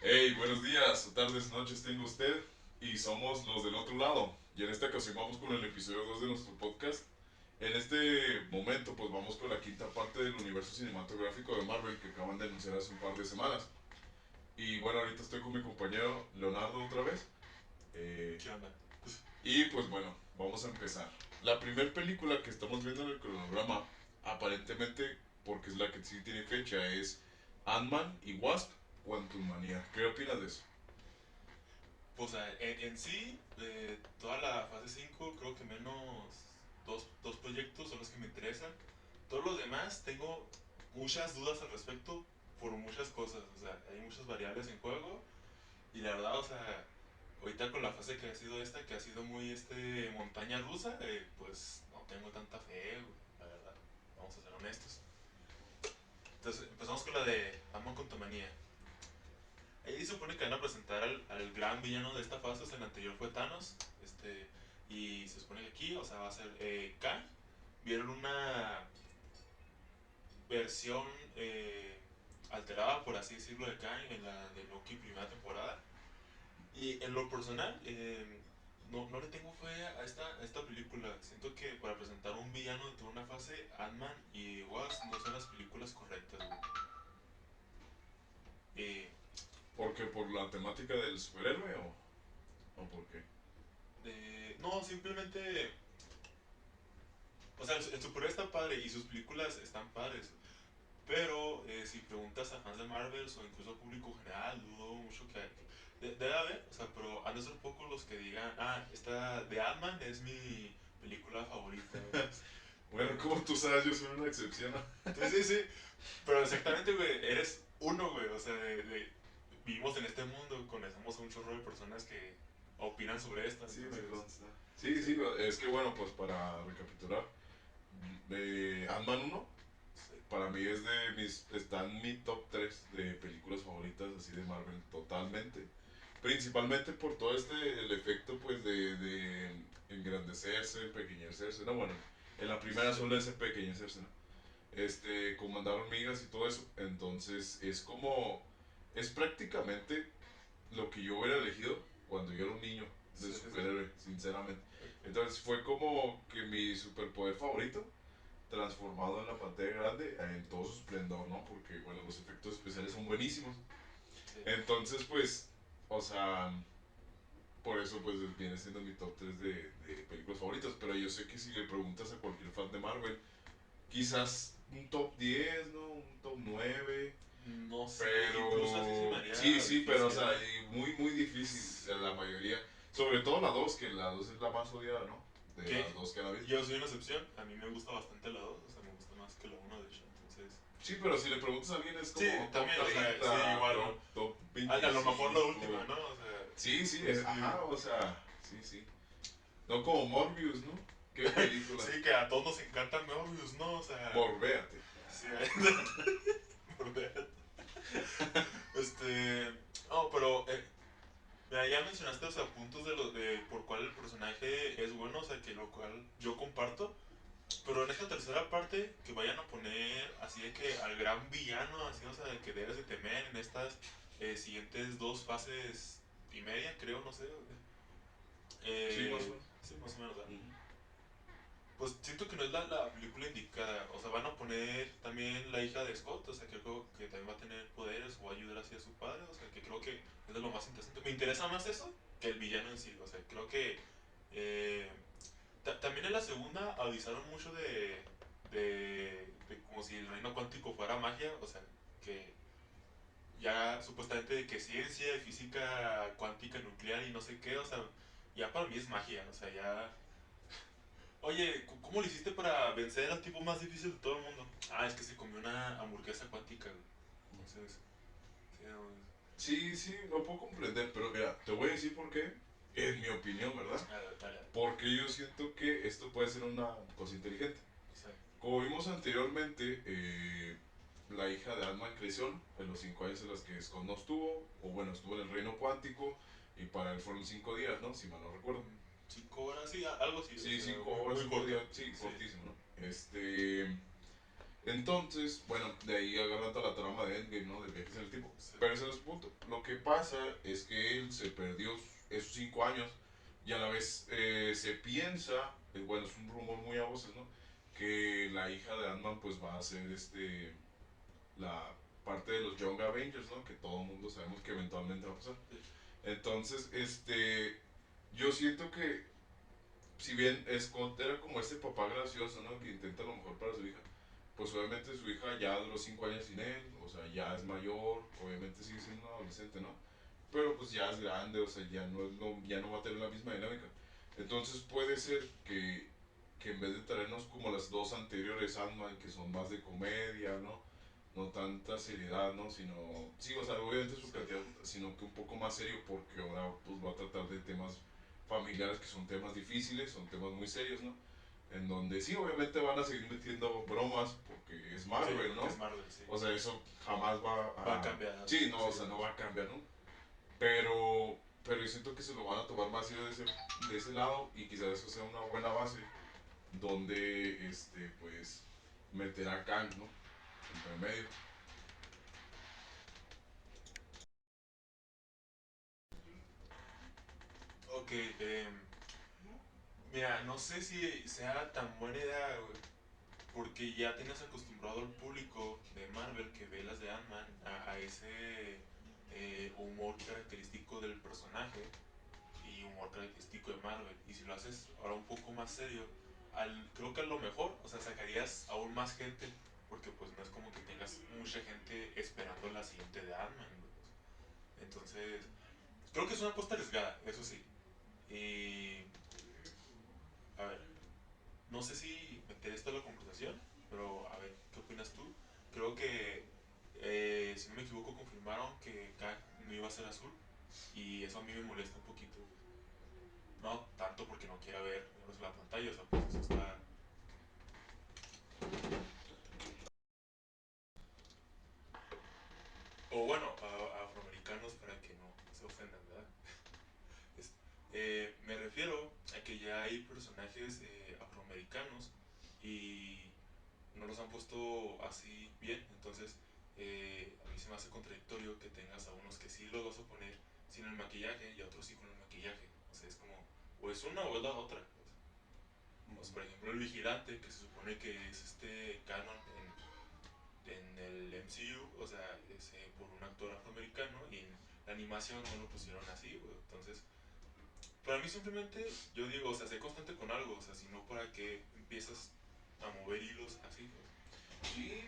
Hey, buenos días, o tardes, noches tenga usted y somos los del otro lado. Y en esta ocasión vamos con el episodio 2 de nuestro podcast. En este momento pues vamos con la quinta parte del universo cinematográfico de Marvel que acaban de anunciar hace un par de semanas. Y bueno, ahorita estoy con mi compañero Leonardo otra vez. Eh, ¿Qué onda? y pues bueno, vamos a empezar. La primera película que estamos viendo en el cronograma, aparentemente, porque es la que sí tiene fecha, es Ant-Man y Wasp, Quantumania. ¿Qué opinas de eso? Pues en sí, de toda la fase 5 creo que menos dos proyectos son los que me interesan. Todos los demás tengo muchas dudas al respecto por muchas cosas. O sea, hay muchas variables en juego. Y la verdad, o sea, ahorita con la fase que ha sido esta, que ha sido muy montaña rusa, pues no tengo tanta fe, güey, la verdad. Vamos a ser honestos. Entonces, empezamos con la de Amon con Manía. Ahí se supone que van a presentar al gran villano de esta fase, o sea, el anterior fue Thanos, y se supone que aquí, o sea, va a ser Kang. Vieron una versión alterada, por así decirlo, de Kang en la de Loki primera temporada. Y en lo personal, no le tengo fe a esta película. Siento que para presentar un villano de toda una fase, Ant-Man y Wasp no son las películas correctas, güey. Eh, ¿Porque por la temática del superhéroe o por qué? no, simplemente. O sea, el superhéroe está padre y sus películas están padres. Pero si preguntas a fans de Marvel o incluso al público general, dudo mucho debe haber, o sea, pero han de ser pocos los que digan, esta de Ant-Man es mi película favorita. Bueno, como tú sabes, yo soy una excepción. Sí, sí, sí. Pero exactamente, güey, eres uno, güey. O sea, vivimos en este mundo, conocemos a un chorro de personas que opinan sobre esto. Sí, me Entonces, consta. Sí, sí, sí, es que bueno, pues para recapitular, Ant-Man 1 sí, para mí es de mis, está en mi top 3 de películas favoritas así de Marvel, totalmente. Principalmente por todo el efecto pues de engrandecerse, pequeñecerse, no bueno, en la primera sí. suele ser pequeñecerse, ¿no? Comandar hormigas y todo eso, entonces es como, es prácticamente lo que yo hubiera elegido cuando yo era un niño de Sí, sí, sí. superhéroe, sinceramente. Ok. Entonces fue como que mi superpoder favorito transformado en la pantalla grande en todo su esplendor, ¿no? Porque, bueno, los efectos especiales son buenísimos. Sí. Entonces, pues, o sea, por eso, pues, viene siendo mi top 3 de películas favoritas. Pero yo sé que si le preguntas a cualquier fan de Marvel, quizás un top 10, ¿no? Un top 9. No sé, incluso así se me Pero, sí, haría sí, pero, o difícil, sea, ¿eh? y muy, muy difícil la mayoría. Sobre todo la 2 que la 2 es la más odiada, ¿no? De Que las dos que han habido. yo soy una excepción, a mí me gusta bastante la 2, o sea, me gusta más que la uno de hecho, entonces. Sí, pero si le preguntas a alguien es Sí, como top también, o sea, sí, 30 igual, ¿no? top A lo mejor la última, 25. ¿no? O sea, Sí, sí, pues ajá, sí. o sea, sí, sí. No como Morbius, ¿no? ¿Qué película? Sí, que a todos nos encanta Morbius, ¿no? O sea, Morvéate. sí, por ver. No, pero, mira, ya mencionaste, o sea, puntos de por cuál el personaje es bueno, o sea, que lo cual yo comparto. Pero en esta tercera parte, que vayan a poner así de que al gran villano, así, o sea, de que debes de temer en estas siguientes dos fases y media, creo, no sé. Sí, más o menos. Sí, más o menos, ¿verdad? Ujú. Pues siento que no es la película indicada. O sea, van a poner también la hija de Scott, o sea, que creo que también va a tener poderes o va a ayudar así a su padre, o sea, que creo que es de lo más interesante. Me interesa más eso que el villano en sí, o sea, creo que eh, también en la segunda avisaron mucho de como si el reino cuántico fuera magia, o sea, que ya supuestamente de que ciencia y física cuántica nuclear y no sé qué, o sea, ya para mí es magia, o sea, ya. Oye, ¿cómo lo hiciste para vencer al tipo más difícil de todo el mundo? Es que se comió una hamburguesa cuántica, güey. Entonces, sí, no, Sí, sí, lo puedo comprender, pero mira, te voy a decir por qué, en mi opinión, ¿verdad? dale, dale. Porque yo siento que esto puede ser una cosa inteligente. Sí, Como vimos anteriormente, la hija de Ant-Man creció, ¿no? En los 5 años en los que Scott no estuvo, o bueno, estuvo en el reino cuántico, y para él fueron 5 días, ¿no? Si mal no recuerdo. 5 horas, sí, algo así, o Sí, sea, 5 muy, horas, muy 5 corto. días, sí, Sí, cortísimo, ¿no? Entonces, bueno, de ahí agarran toda la trama de Endgame, ¿no? De viajes en el tiempo. Sí. Pero ese no es el punto. Lo que pasa es que él se perdió esos 5 años y a la vez se piensa, bueno, es un rumor muy a voces, ¿no? Que la hija de Ant-Man pues va a ser la parte de los Young Avengers, ¿no? Que todo el mundo sabemos que eventualmente va a pasar. Entonces, yo siento que si bien Scott era como ese papá gracioso, ¿no? Que intenta lo mejor para su hija, pues obviamente su hija ya duró 5 años sin él, o sea, ya es mayor, obviamente sigue siendo un adolescente, ¿no? Pero pues ya es grande, o sea, ya no va a tener la misma dinámica. Entonces puede ser que en vez de traernos como las dos anteriores Ant-Man, que son más de comedia, ¿no? No tanta seriedad, ¿no? Sino, sí, o sea, obviamente su cantidad, sino que un poco más serio, porque ahora pues va a tratar de temas familiares que son temas difíciles, son temas muy serios, ¿no? En donde sí, obviamente van a seguir metiendo bromas, porque es Marvel, Sí, ¿no? es Marvel, sí. O sea, eso jamás va Va a a... cambiar. Sí, no, Sí. o sea, no va a cambiar, ¿no? Pero yo siento que se lo van a tomar más serio de ese lado y quizás eso sea una buena base donde, pues, meter a Kang, ¿no? Entre medio. Ok, mira, no sé si sea tan buena idea, güey, porque ya tienes acostumbrado al público de Marvel que ve las de Ant-Man a ese humor característico del personaje y humor característico de Marvel. Y si lo haces ahora un poco más serio, creo que a lo mejor, o sea, sacarías aún más gente, porque pues no es como que tengas mucha gente esperando la siguiente de Ant-Man, güey. Entonces, creo que es una apuesta arriesgada, eso sí. Y, a ver, no sé si meter esto en la conversación, pero a ver, ¿qué opinas tú? Creo que, si no me equivoco, confirmaron que Kang no iba a ser azul, y eso a mí me molesta un poquito. No tanto porque no quiera ver negros en la pantalla, o sea, pues eso está. O bueno, a afroamericanos para que no se ofendan, ¿verdad? Es- Me refiero a que ya hay personajes afroamericanos y no los han puesto así bien, entonces a mí se me hace contradictorio que tengas a unos que sí los vas a poner sin el maquillaje y a otros sí con el maquillaje. O sea, es como, o es una o es la otra. O sea, por ejemplo, el vigilante, que se supone que es este canon en el MCU, o sea, es por un actor afroamericano y en la animación no lo pusieron así, güey. Entonces, para mí simplemente, yo digo, o sea, sé constante con algo, o sea, si no, ¿para qué empiezas a mover hilos así? Sí,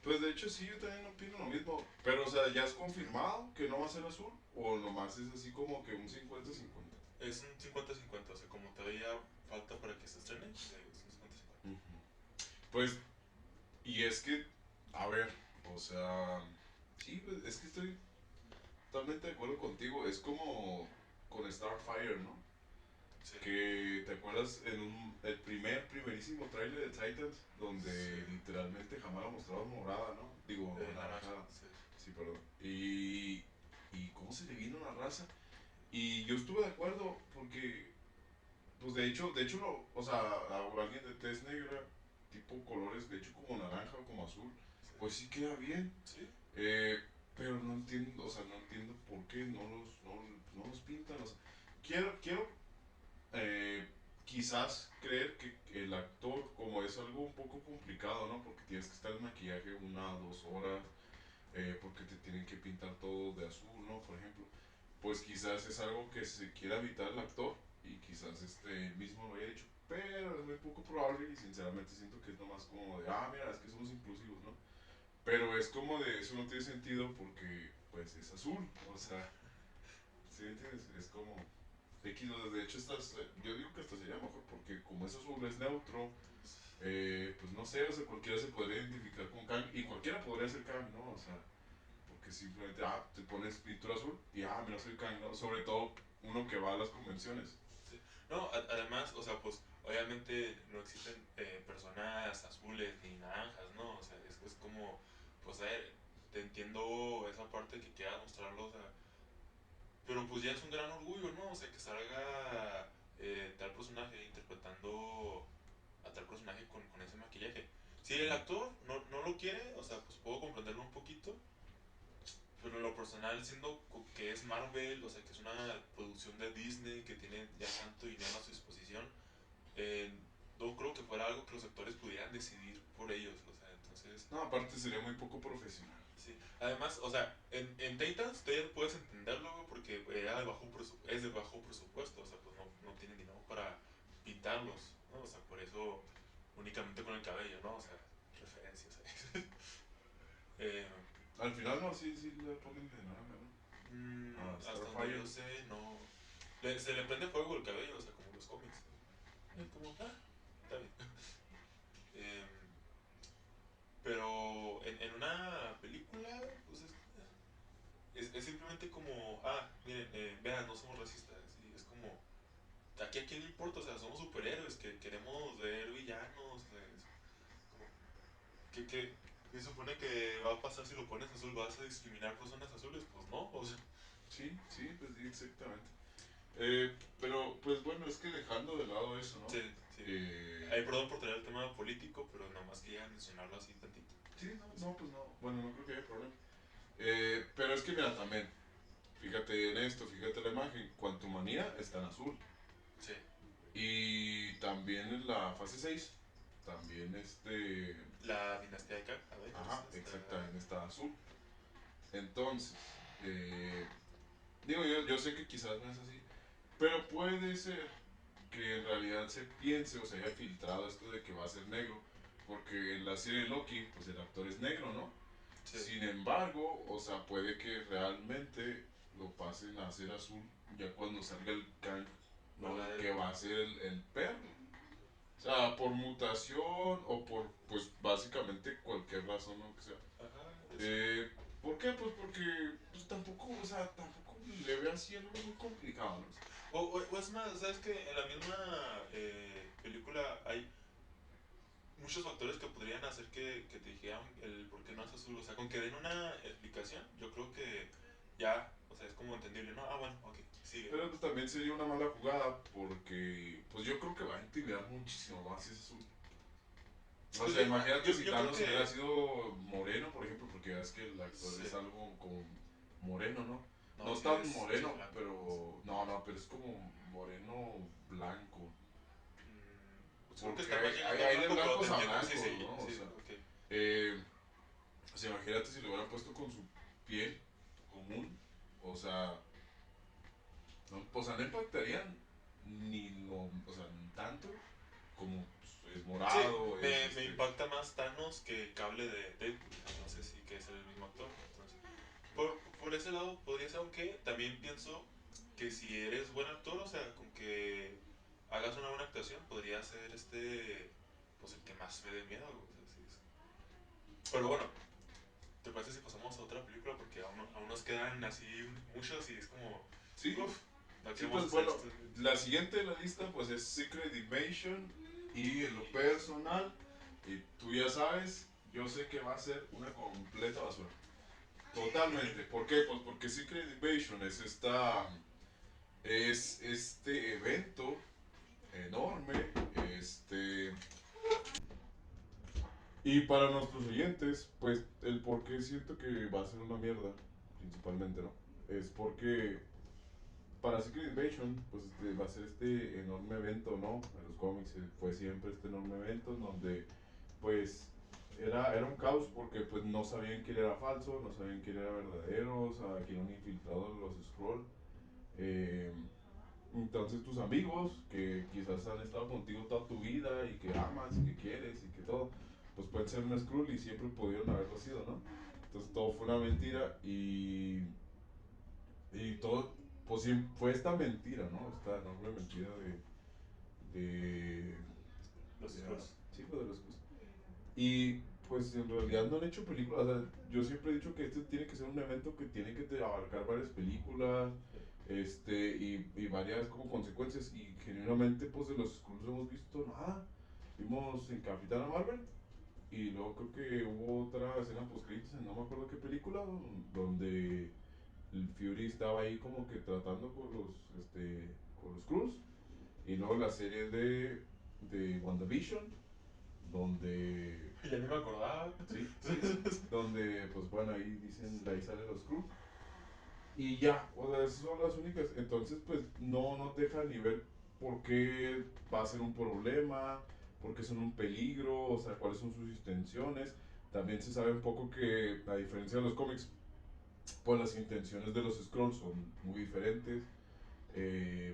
pues de hecho sí, yo también opino lo mismo. Pero, o sea, ¿ya es confirmado que no va a ser azul? ¿O nomás es así como que un 50-50? Es un 50-50, o sea, como todavía falta para que se estrene, es un 50-50. Ujú. Pues, y es que, a ver, o sea, sí, pues, es que estoy totalmente de acuerdo contigo. Es como con Starfire, ¿no? Sí, Que te acuerdas en el primerísimo tráiler de Titans, sí, donde literalmente jamás la mostraron morada, ¿no? Digo, naranja, naranjada. sí. Sí, perdón. Y cómo se le vino la raza. Y yo estuve de acuerdo porque, pues de hecho, no, o sea, a alguien de tez negra, tipo colores, de hecho como naranja o como azul, pues sí queda bien. Sí, Eh, pero no entiendo, o sea, no entiendo por qué no los pintan. O sea, quiero quizás creer que el actor, como es algo un poco complicado, ¿no? Porque tienes que estar en maquillaje 1 o 2 horas, porque te tienen que pintar todo de azul, ¿no? Por ejemplo, pues quizás es algo que se quiera evitar el actor y quizás él mismo lo haya dicho, pero es muy poco probable y sinceramente siento que es nomás como de, mira, es que somos inclusivos, ¿no? Pero es como de, eso no tiene sentido porque, pues, es azul, o sea, ¿sí me entiendes? Es como, X, de hecho, yo digo que hasta sería mejor porque como es azul, es neutro, pues no sé, o sea, cualquiera se podría identificar con Kang y cualquiera podría ser Kang, ¿no? O sea, porque simplemente, te pones pintura azul y, mira, soy Kang, ¿no? Sobre todo uno que va a las convenciones. sí. No, además, o sea, pues obviamente no existen personas azules ni naranjas, ¿no? O sea, es como, pues a ver, te entiendo esa parte que quieras mostrarlo, o sea, pero pues ya es un gran orgullo, ¿no? O sea, que salga tal personaje interpretando a tal personaje con ese maquillaje. Si el actor no lo quiere, o sea, pues puedo comprenderlo un poquito, pero en lo personal, siendo que es Marvel, o sea, que es una producción de Disney, que tiene ya tanto dinero a su disposición, eh, no creo que fuera algo que los actores pudieran decidir por ellos, o sea, entonces, No, aparte sería muy poco profesional. sí. Además, o sea, en Titans todavía puedes entenderlo, güey, porque es de bajo presupuesto, o sea, pues no tienen dinero para pintarlos, ¿no? O sea, por eso únicamente con el cabello, ¿no? O sea, referencias. eh, Al final no, sí, sí le ponen de nada, ¿no? A hasta donde yo Starfire. sé, no. Se le prende fuego el cabello, o sea, como en los cómics. Es como, está bien. Em, pero en una película, pues es simplemente como, miren, vean, no somos racistas. Y es como, aquí a quién le importa, o sea, somos superhéroes, que queremos ver villanos. O sea, es como, ¿qué se supone que va a pasar si lo pones azul? ¿Vas a discriminar personas azules? Pues no, o sea. Sí, sí, pues sí, exactamente. Pero, pues bueno, es que dejando de lado eso, ¿no? Sí, sí. Eh, Ay, perdón por traer el tema político, pero nada más quería mencionarlo así tantito. sí, no, no, pues no. Bueno, no creo que haya problema. Pero es que mira, también, fíjate en esto, fíjate en la imagen. Quantumania está en azul. Sí. Y también en la fase 6 también La dinastía de Kang, Avengers, ajá, está... exactamente, está azul. Entonces, eh, digo yo sé que quizás no es así, pero puede ser que en realidad se piense o se haya filtrado esto de que va a ser negro, porque en la serie de Loki, pues el actor es negro, ¿no? Sí. Sin embargo, o sea, puede que realmente lo pasen a ser azul ya cuando salga el Kang, ¿no? ¿Verdad? Que va a ser el perro. O sea, por mutación o por, pues básicamente cualquier razón, ¿no? Que sea. Ajá, eso. Eh, ¿Por qué? Pues porque pues, tampoco, o sea, tampoco le veo así algo muy complicado, ¿no? O es más, ¿sabes que en la misma película hay muchos factores que podrían hacer que te dijeran el por qué no es azul? O sea, con que den una explicación, yo creo que ya, o sea, es como entendible, ¿no? Bueno, ok, sigue. Pero pues también sería una mala jugada porque, pues yo creo que va a intimidar muchísimo más si es azul. O Pues sea, imagínate si yo creo Thanos hubiera que... sido moreno, por ejemplo, porque ya es que el actor Sí. es algo como moreno, ¿no? No, No sí tan es moreno, blanco. pero. No, no, pero es como moreno blanco. Pues creo que Porque está más llegando a hay de blanco, pero te blancos a entiendo. Sí, blancos, sí, ¿no? O sí, sea, ok. eh, o sea, imagínate si lo hubieran puesto con su piel común. O sea, no, o sea, no impactarían ni lo, o sea, ni tanto como pues, es Sí, morado, es me impacta más Thanos que el cable de Deadpool. No sé si que es el mismo actor. Entonces, por ese lado podría ser, aunque también pienso que si eres buen actor, o sea, con que hagas una buena actuación, podría ser pues el que más me dé miedo. O sea, sí, pero bueno, ¿te parece si pasamos a otra película? Porque aún nos quedan así muchos y es como, sí, uff, no sí, queremos pues hacer bueno, esto. la siguiente de la lista pues es Secret Invasion y en lo personal, y tú ya sabes, yo sé que va a ser una completa basura. Totalmente. ¿Por qué? Pues porque Secret Invasion es este evento enorme, y para nuestros oyentes, pues el por qué siento que va a ser una mierda, principalmente, ¿no? Es porque para Secret Invasion, pues va a ser este enorme evento, ¿no? En los cómics fue siempre este enorme evento en donde, pues, era un caos porque pues no sabían quién era falso, no sabían quién era verdadero, o sea, quién eran infiltrados los Skrull. Eh, entonces tus amigos, que quizás han estado contigo toda tu vida y que amas y que quieres y que todo, pues pueden ser un Skrull y siempre pudieron haberlo sido, ¿no? Entonces todo fue una mentira y todo, pues sí, fue esta mentira, ¿no? Esta enorme mentira de, Los Skrulls. sí, pues de los Skrulls. Y pues en realidad no han hecho películas, o sea, yo siempre he dicho que este tiene que ser un evento que tiene que abarcar varias películas, y varias como consecuencias, y genuinamente pues de los Skrulls no hemos visto nada. Vimos en Capitana Marvel, y luego creo que hubo otra escena post créditos en no me acuerdo qué película, donde el Fury estaba ahí como que tratando con los Skrulls, y luego la serie de WandaVision, donde, Ya ni me acordaba. sí, donde, pues bueno, ahí dicen, de ahí salen los Skrulls. Y ya, o sea, esas son las únicas. Entonces, pues no nos deja ni ver por qué va a ser un problema, por qué son un peligro, o sea, cuáles son sus intenciones. También se sabe un poco que, a diferencia de los cómics, pues las intenciones de los Skrulls son muy diferentes.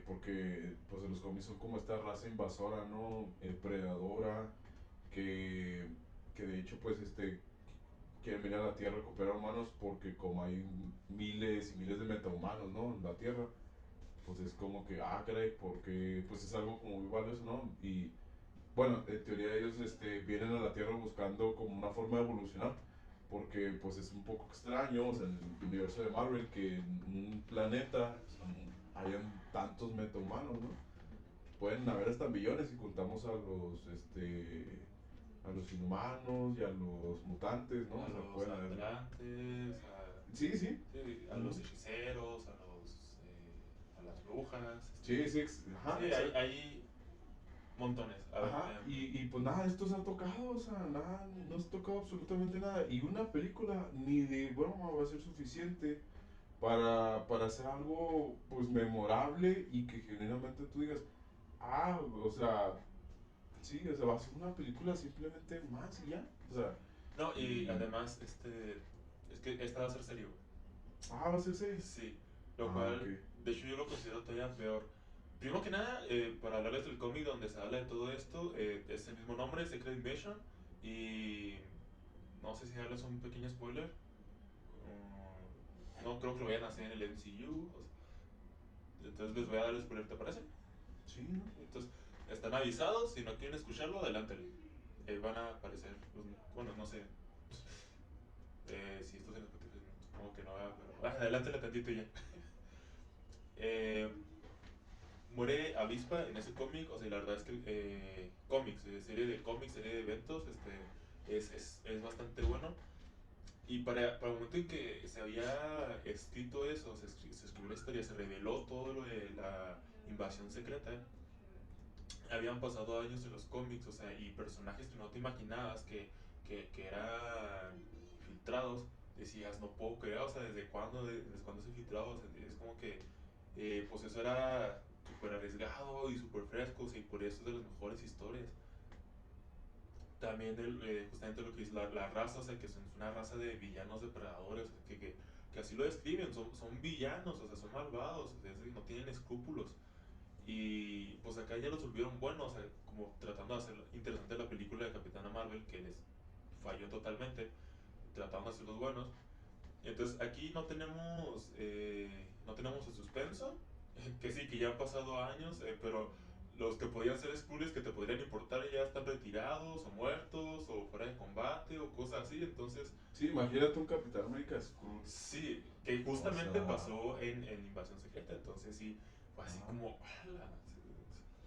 Porque pues en los cómics son como esta raza invasora, ¿no? Predadora, que, que de hecho pues quieren venir a la Tierra a recuperar humanos porque como hay miles y miles de metahumanos, ¿no? En la Tierra, pues es como que, caray, porque pues es algo como muy valioso, ¿no? Y bueno, en teoría ellos vienen a la Tierra buscando como una forma de evolucionar, porque pues es un poco extraño, o sea, en el universo de Marvel, que en un planeta hayan tantos metahumanos, ¿no? Pueden haber hasta millones si contamos a los inhumanos y a los mutantes, ¿no? A O sea, los pueden haber. atlantes, Sí, sí. sí, a los hechiceros, a las brujas. Sí, sí, ajá, Sí, exacto. hay montones. A ver, Ajá, y pues nada, esto se ha tocado, o sea, nada, no se ha tocado absolutamente nada. Y una película ni de broma va a ser suficiente para hacer algo pues memorable y que genuinamente tú digas, o sea, sí, o sea, va a ser una película simplemente más y ya. O sea, no, y y. además, es que esta va a ser serio. Va a ser seis. Sí, lo Ok. cual, de hecho, yo lo considero todavía peor. Primero que nada, para hablarles del cómic donde se habla de todo esto, es el mismo nombre, Secret Invasion, y no sé si darles un pequeño spoiler. No creo que lo vayan a hacer en el MCU, entonces les voy a dar el spoiler, ¿te parece? Sí, ¿no? Entonces, están avisados, si no quieren escucharlo, adelante. Van a aparecer, bueno, no sé, si esto es en Spotify, supongo que no, pero adelántale tantito ya. Eh, Muere Avispa en ese cómic, o sea, la verdad es que serie de cómics, serie de eventos, es bastante bueno. Y para el momento en que se había escrito eso, se escribió la historia, se reveló todo lo de la invasión secreta, habían pasado años en los cómics, o sea, y personajes que no te imaginabas que eran filtrados, decías, no puedo creer, o sea, desde cuándo se filtraba, o sea, es como que, pues eso era súper arriesgado y súper fresco, o sea, y por eso es de las mejores historias. También justamente lo que es la raza, o sea, que son una raza de villanos depredadores, o sea, que así lo describen, son villanos, o sea, son malvados, o sea, no tienen escrúpulos. Y pues acá ya los volvieron buenos, o sea, como tratando de hacer interesante la película de Capitana Marvel, que les falló totalmente, tratando de hacerlos buenos. Entonces aquí no tenemos el suspenso, que sí, que ya han pasado años, pero los que podían ser Skrulls que te podrían importar ya están retirados o muertos o fuera de combate o cosas así, entonces Sí, imagínate un Capitán América Skrull. sí, que O justamente sea. pasó en Invasión Secreta, entonces sí, fue así Ajá. como, ¡hala!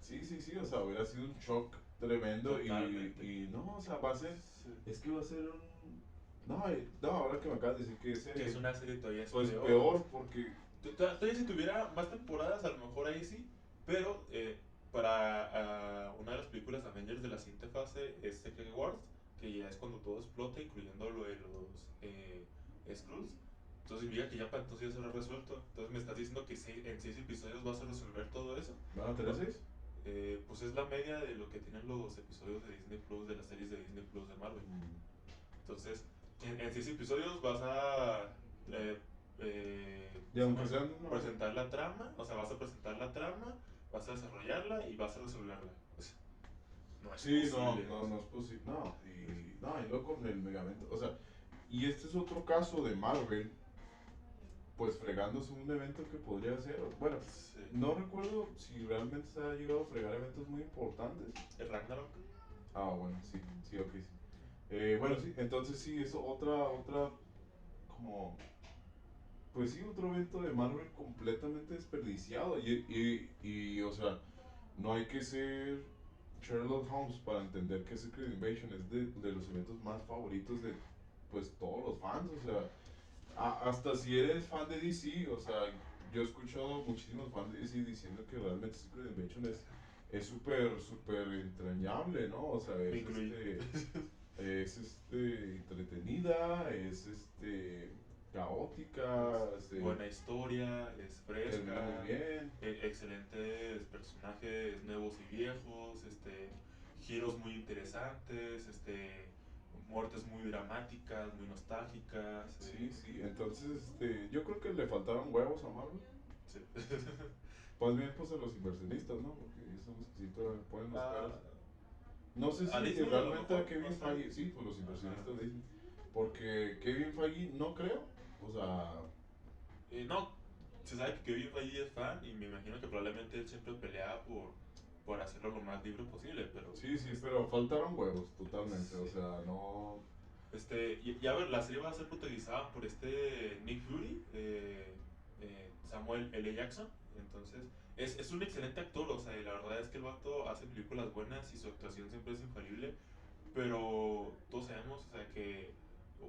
Sí, sí, sí, o sea, hubiera sido un shock tremendo Totalmente. y no, o sea, va a ser, Sí. es que va a ser un. No, no, ahora que me acabas de decir que es Que es serie, una serie todavía es pues peor. peor porque. Todavía si tuviera más temporadas, a lo mejor ahí sí, pero para una de las películas Avengers de la siguiente fase es Secret Wars, que ya es cuando todo explota, incluyendo lo de los Skrulls. Entonces significa que ya para entonces ya se habrá resuelto. Entonces me estás diciendo que en 6 episodios vas a resolver todo eso. ¿Van a tener seis? Pues es la media de lo que tienen los episodios de Disney Plus, de las series de Disney Plus de Marvel. Entonces, en 6 episodios vas a Y ¿cómo se aunque llama? sean, no. Presentar la trama, o sea, vas a presentar la trama, vas a desarrollarla y vas a resolverla. O sea, no es Sí, no, posible. no, no es posible, no, y luego con el Megamente, o sea, y este es otro caso de Marvel, pues fregándose un evento que podría ser, bueno, Sí. no recuerdo si realmente se ha llegado a fregar eventos muy importantes. El Ragnarok. Bueno, sí, sí, ok, sí. Bueno, sí, entonces sí, es como, pues sí, otro evento de Marvel completamente desperdiciado. O sea, no hay que ser Sherlock Holmes para entender que Secret Invasion es de los eventos más favoritos de, pues, todos los fans. O sea, hasta si eres fan de DC, o sea, yo he escuchado muchísimos fans de DC diciendo que realmente Secret Invasion es es súper, súper entrañable, ¿no? O sea, Me incluí. es entretenida, es caótica, Es buena historia, es termina muy fresca, bien. excelentes personajes nuevos y viejos, giros muy interesantes, muertes muy dramáticas, muy nostálgicas. Sí, sí, entonces yo creo que le faltaron huevos a Marvel. Sí. Pues bien, pues a los inversionistas, ¿no? Porque ellos son los que sí todavía ponen las caras. Ah, No sé a si Disney a lo realmente a mejor, no Kevin sé. Feige, sí, pues los Ajá. inversionistas de Disney. Porque Kevin Feige no creo, o sea, No, se sabe que Kevin Feige es fan y me imagino que probablemente él siempre pelea por hacerlo lo más libre posible, pero sí, sí, pero faltaron huevos totalmente, o sí. sea, no. Y a ver, la serie va a ser protagonizada por Nick Fury, Samuel L. Jackson. Entonces, es un excelente actor. O sea, y la verdad es que el vato hace películas buenas y su actuación siempre es infalible. Pero todos sabemos, o sea, que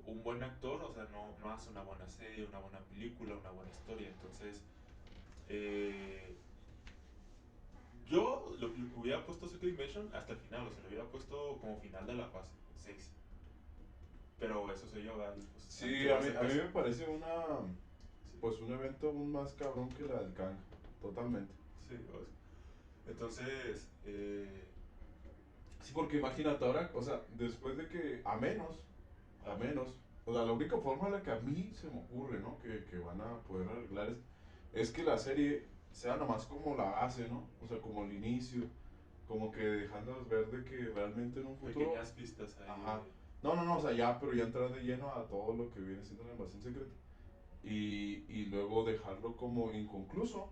un buen actor, o sea, no hace una buena serie, una buena película, una buena historia. Entonces, eh, yo lo hubiera puesto Secret Invasion hasta el final, o sea, lo hubiera puesto como final de la fase 6. Pero eso soy yo, ¿verdad? Y pues a mí que Sí, me va a hacer a mí caso. me parece Sí, pues un evento aún más cabrón que la del Kang, totalmente. sí, entonces, Sí, porque imagínate ahora, o sea, después de que, a menos, o sea, la única forma en la que a mí se me ocurre, ¿no? Que van a poder arreglar es que la serie sea nomás como la base, ¿no? O sea, como el inicio, como que dejándonos ver de que realmente en un futuro, pequeñas pistas ahí ajá, de... no, no, no, o sea, ya, pero ya entrar de lleno a todo lo que viene siendo la invasión secreta y luego dejarlo como inconcluso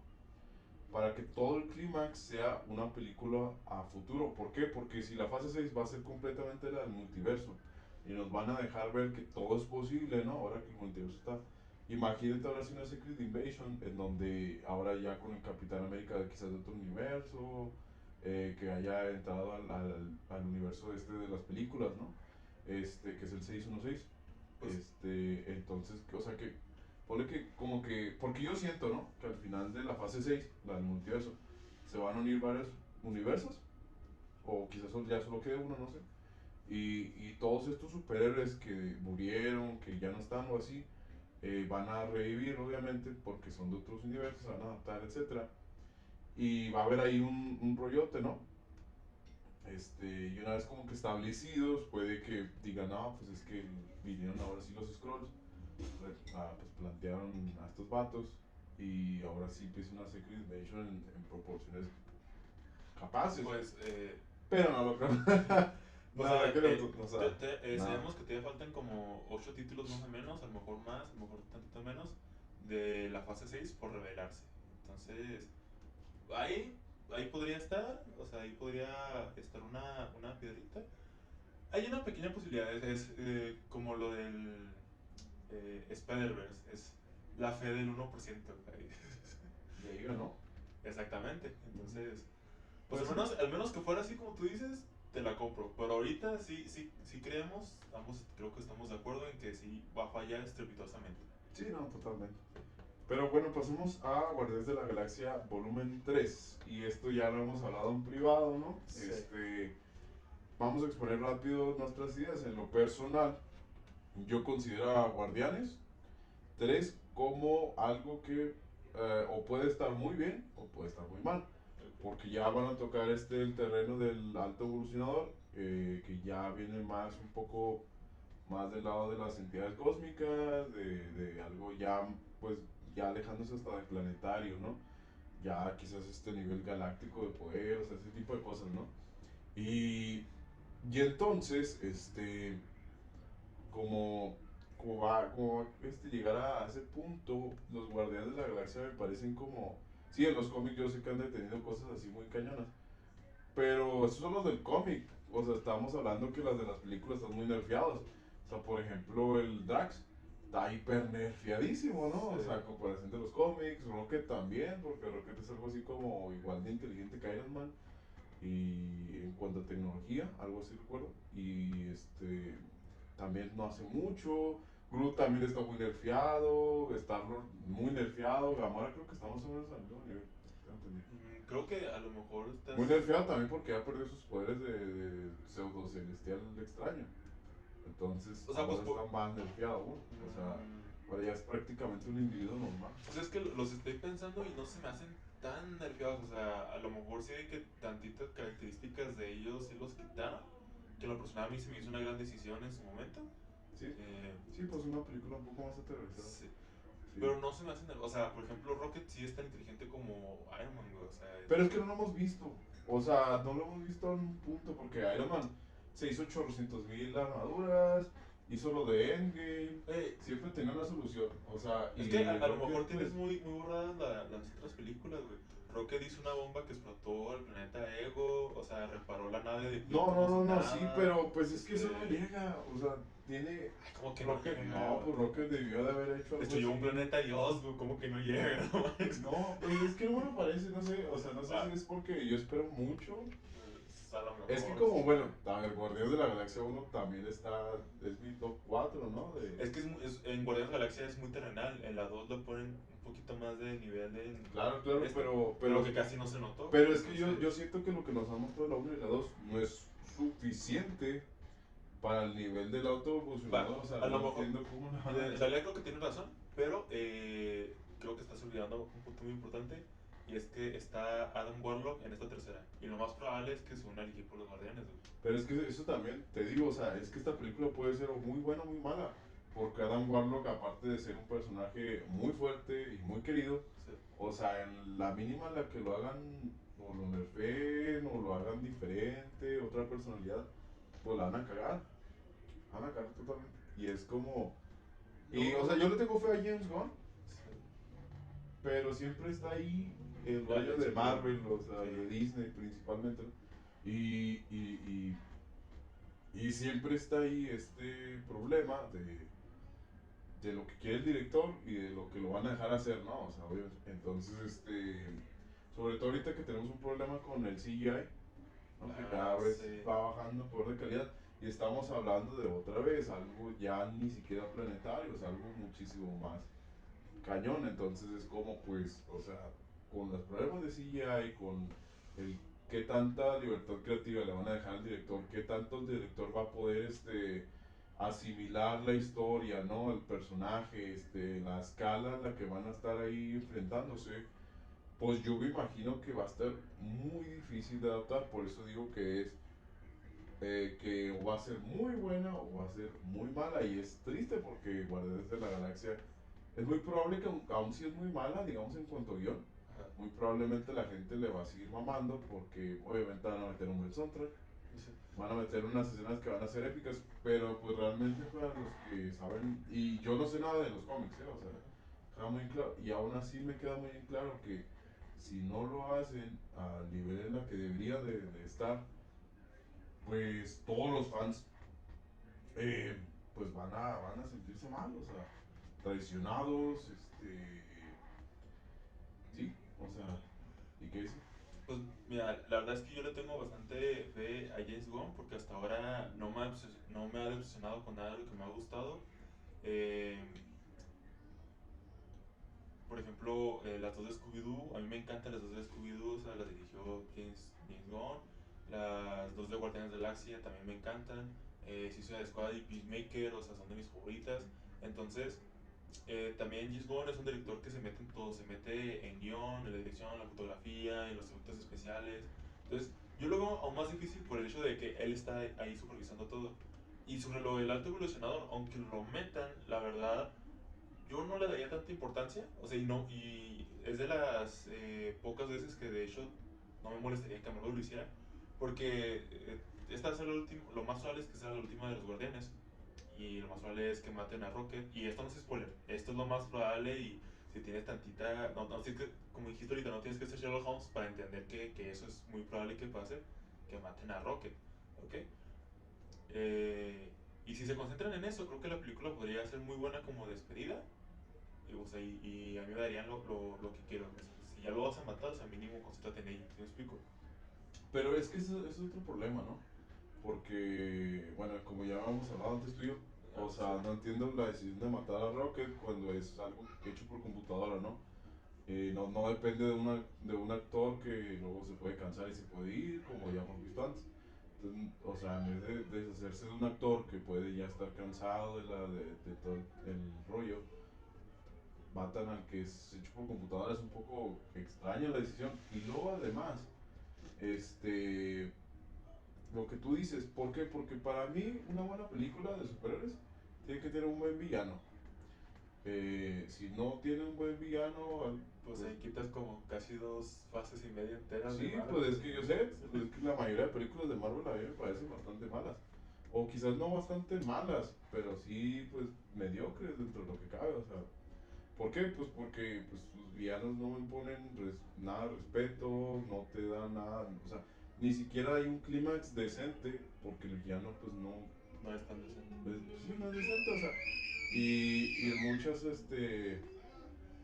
para que todo el clímax sea una película a futuro. ¿Por qué? Porque si la fase 6 va a ser completamente la del multiverso y nos van a dejar ver que todo es posible, ¿no? Ahora que el multiverso está. Imagínate ahora si una Secret Invasion en donde ahora ya con el Capitán América de quizás de otro universo, que haya entrado al universo de las películas, ¿no? Que es el 616. Pues, Entonces, o sea que ponle que como que, porque yo siento, ¿no? Que al final de la fase 6 la del multiverso, se van a unir varios universos, o quizás ya solo quede uno, no sé. Y todos estos superhéroes que murieron, que ya no están o así, van a revivir obviamente porque son de otros universos, se van a adaptar, etcétera. Y va a haber ahí un rollote, ¿no? Y una vez como que establecidos, puede que digan, no, pues es que vinieron ahora sí los Scrolls, pues plantearon a estos vatos y ahora sí empieza una Secret Invasion en proporciones capaces, pues, pero no lo creo. pues a Nada, ver, creo, o sea, nada. sabemos que todavía faltan como 8 títulos más o menos, a lo mejor más, a lo mejor tantito menos, de la fase 6 por revelarse. Entonces, ahí, ahí podría estar, o sea, ahí podría estar una piedrita. Hay una pequeña posibilidad, como lo del Spider-Verse, es la fe del 1%. Ahí. De ahí no. Exactamente, entonces, pues Pues sí. al menos que fuera así como tú dices, te la compro. Pero ahorita sí creemos, ambos creo que estamos de acuerdo en que sí va a fallar estrepitosamente. Sí, no, totalmente. Pero bueno, pasemos a Guardianes de la Galaxia volumen 3. Y esto ya lo hemos hablado en privado, ¿no? Sí. Vamos a exponer rápido nuestras ideas. En lo personal, yo considero a Guardianes 3 como algo que o puede estar muy bien o puede estar muy mal. Ok. Porque ya van a tocar el terreno del alto evolucionador, que ya viene más un poco más del lado de las entidades cósmicas, de algo ya, pues, ya alejándose hasta del planetario, ¿no? Ya quizás este nivel galáctico de poder, o sea, ese tipo de cosas, ¿no? Y, y entonces, como, como va llegar a ese punto, los Guardianes de la Galaxia me parecen como... Sí, en los cómics yo sé que han detenido cosas así muy cañonas, pero esos son los del cómic. O sea, estamos hablando que las de las películas están muy nerfeados. O sea, por ejemplo, el Drax está hiper nerfeadísimo, ¿no? Sí. O sea, a comparación de los cómics, Rocket también, porque Rocket es algo así como igual de inteligente que Iron Man. Y en cuanto a tecnología, algo así recuerdo. Y también no hace mucho. Groot también está muy nerfeado. Star-Lord muy nerfeado. Gamora creo que estamos más o menos al mismo nivel. tengo entendido. Creo que a lo mejor estás... Muy nerfeado también porque ya perdió sus poderes de pseudo celestial extraño. Entonces, O sea, ahora pues... está más nerfeado aún. O sea, ahora ya es prácticamente un individuo normal. Pues es que los estoy pensando y no se me hacen tan nerfeados. O sea, a lo mejor sí hay que tantitas características de ellos sí los quitaron. Que en lo personal a mí se me hizo una gran decisión en su momento. Sí, Eh, sí, pues una película un poco más aterrizada. sí. Sí. Pero no se me hacen nerfeosos. O sea, por ejemplo, Rocket sí es tan inteligente como Iron Man, güey. O sea, Pero es que no lo hemos visto. O sea, no lo hemos visto en un punto porque Iron Man se hizo 800,000 armaduras, hizo lo de Endgame, siempre tenía una solución. O sea, es y que a lo Rocket, mejor pues, tienes muy borradas las otras películas, güey. Rocket hizo una bomba que explotó al planeta Ego. O sea, reparó la nave de Quill no, como no, si no, no, sí, nada. pero pues es que eso no llega. O sea, tiene. Ay, ¿cómo que no Rocket, llega? no, pues Rocket debió de haber hecho algo Destruyó un así. planeta Dios, güey. ¿Cómo que no llega? No, pues es que no me parece, no sé, o sea, no sé Ah. si es porque yo espero mucho. Pues, a lo mejor, Es que como, sí. bueno, a ver, Guardianes de la Galaxia 1 también está, es mi top 4, ¿no? Es que en Guardianes de la Galaxia es muy terrenal. En la 2 lo ponen un poquito más de nivel de. Claro, claro, este, pero, que casi no se notó. pero es que yo Entonces, siento que lo que nos ha mostrado la 1 y la 2 no es suficiente para el nivel del auto evolucionador, va, o sea, a lo no mejor. entiendo cómo no van En realidad creo que tienes razón, pero creo que estás olvidando un punto muy importante. Y es que está Adam Warlock en esta tercera. Y lo más probable es que se una al equipo de los Guardianes, güey. Pero es que eso también, te digo, o sea, es que esta película puede ser o muy buena o muy mala. Porque Adam Warlock, aparte de ser un personaje muy fuerte y muy querido, Sí. o sea, en la mínima en la que lo hagan, o lo nerfeen, o lo hagan diferente, otra personalidad, pues la van a cagar. La van a cagar totalmente. Y es como. Y, o sea, yo le tengo fe a James Gunn, Sí. pero siempre está ahí el La rollo de atención. Marvel, o sea, Sí. de Disney principalmente, ¿no? Y siempre está ahí este problema de lo que quiere el director y de lo que lo van a dejar hacer, ¿no? O sea, obviamente. Entonces, sobre todo ahorita que tenemos un problema con el CGI, ¿no? Que cada vez Sí. va bajando el poder de calidad y estamos hablando de otra vez algo ya ni siquiera planetario, es algo muchísimo más cañón. Entonces es como, pues, o sea, con los problemas de CGI, con el qué tanta libertad creativa le van a dejar al director, qué tanto el director va a poder asimilar la historia, ¿no? El personaje, la escala en la que van a estar ahí enfrentándose, pues yo me imagino que va a estar muy difícil de adaptar. Por eso digo que es que o va a ser muy buena o va a ser muy mala. Y es triste porque Guardianes de la Galaxia es muy probable que aun si es muy mala, digamos en cuanto a guión, Ajá. muy probablemente la gente le va a seguir mamando porque obviamente van a meter un buen soundtrack, Sí. van a meter unas escenas que van a ser épicas, pero pues realmente para los que saben, y yo no sé nada de los cómics, o sea, queda muy claro, y aún así me queda muy bien claro que si no lo hacen al nivel en la que debería de estar, pues todos los fans eh, pues van a sentirse mal, o sea, traicionados, sí, o sea, ¿y qué dice? Pues mira, la verdad es que yo le tengo bastante fe a James Gunn porque hasta ahora no me ha decepcionado con nada de lo que me ha gustado. Eh, por ejemplo, las dos de Scooby-Doo, a mí me encantan las dos de Scooby-Doo, o sea, las dirigió James Gunn. Las dos de Guardianes de la Galaxia también me encantan. Suicide Squad y Peacemaker, o sea, son de mis favoritas. Entonces, también James Gunn es un director que se mete en todo, se mete en guión, en la dirección, en la fotografía, en los efectos especiales. Entonces, yo lo veo aún más difícil por el hecho de que él está ahí supervisando todo. Y sobre lo del alto evolucionador, aunque lo metan, la verdad, yo no le daría tanta importancia. O sea, y es de las pocas veces que de hecho no me molestaría que Marvel lo hiciera. Porque esta es lo más probable es que sea la última de los Guardianes y lo más probable es que maten a Rocket. Y esto no es spoiler, esto es lo más probable. Y si tienes tantita, no, si es que, como dijiste ahorita, no tienes que ser Sherlock Holmes para entender que eso es muy probable que pase, que maten a Rocket, ¿ok? Y si se concentran en eso, creo que la película podría ser muy buena como despedida. O sea, y a mí me darían lo que quiero. O sea, si ya lo vas a matar, o sea, mínimo concéntrate en ello, ¿sí me explico? Pero es que eso es otro problema, ¿no? Porque, bueno, como ya habíamos hablado antes tú y yo, o sea, Sí. no entiendo la decisión de matar a Rocket cuando es algo hecho por computadora, ¿no? No depende de un actor que luego se puede cansar y se puede ir, como ya hemos visto antes. Entonces, o sea, en vez de deshacerse de un actor que puede ya estar cansado de todo el rollo, matan al que es hecho por computadora. Es un poco extraña la decisión. Y luego además, este, lo que tú dices, ¿por qué? Porque para mí una buena película de superhéroes tiene que tener un buen villano. Si no tiene un buen villano, Pues pues ahí quitas como casi 2 fases y media enteras de sí, Marvel. pues es que yo sé, pues es que la mayoría de películas de Marvel a mí me parecen bastante malas. O quizás no bastante malas, pero sí, pues mediocres dentro de lo que cabe. O sea, ¿por qué? Pues porque pues, sus villanos no imponen nada de respeto, no te dan nada, o sea, ni siquiera hay un clímax decente, porque el villano pues no, No es tan decente. pues, sí, no es decente, o sea, y en muchas,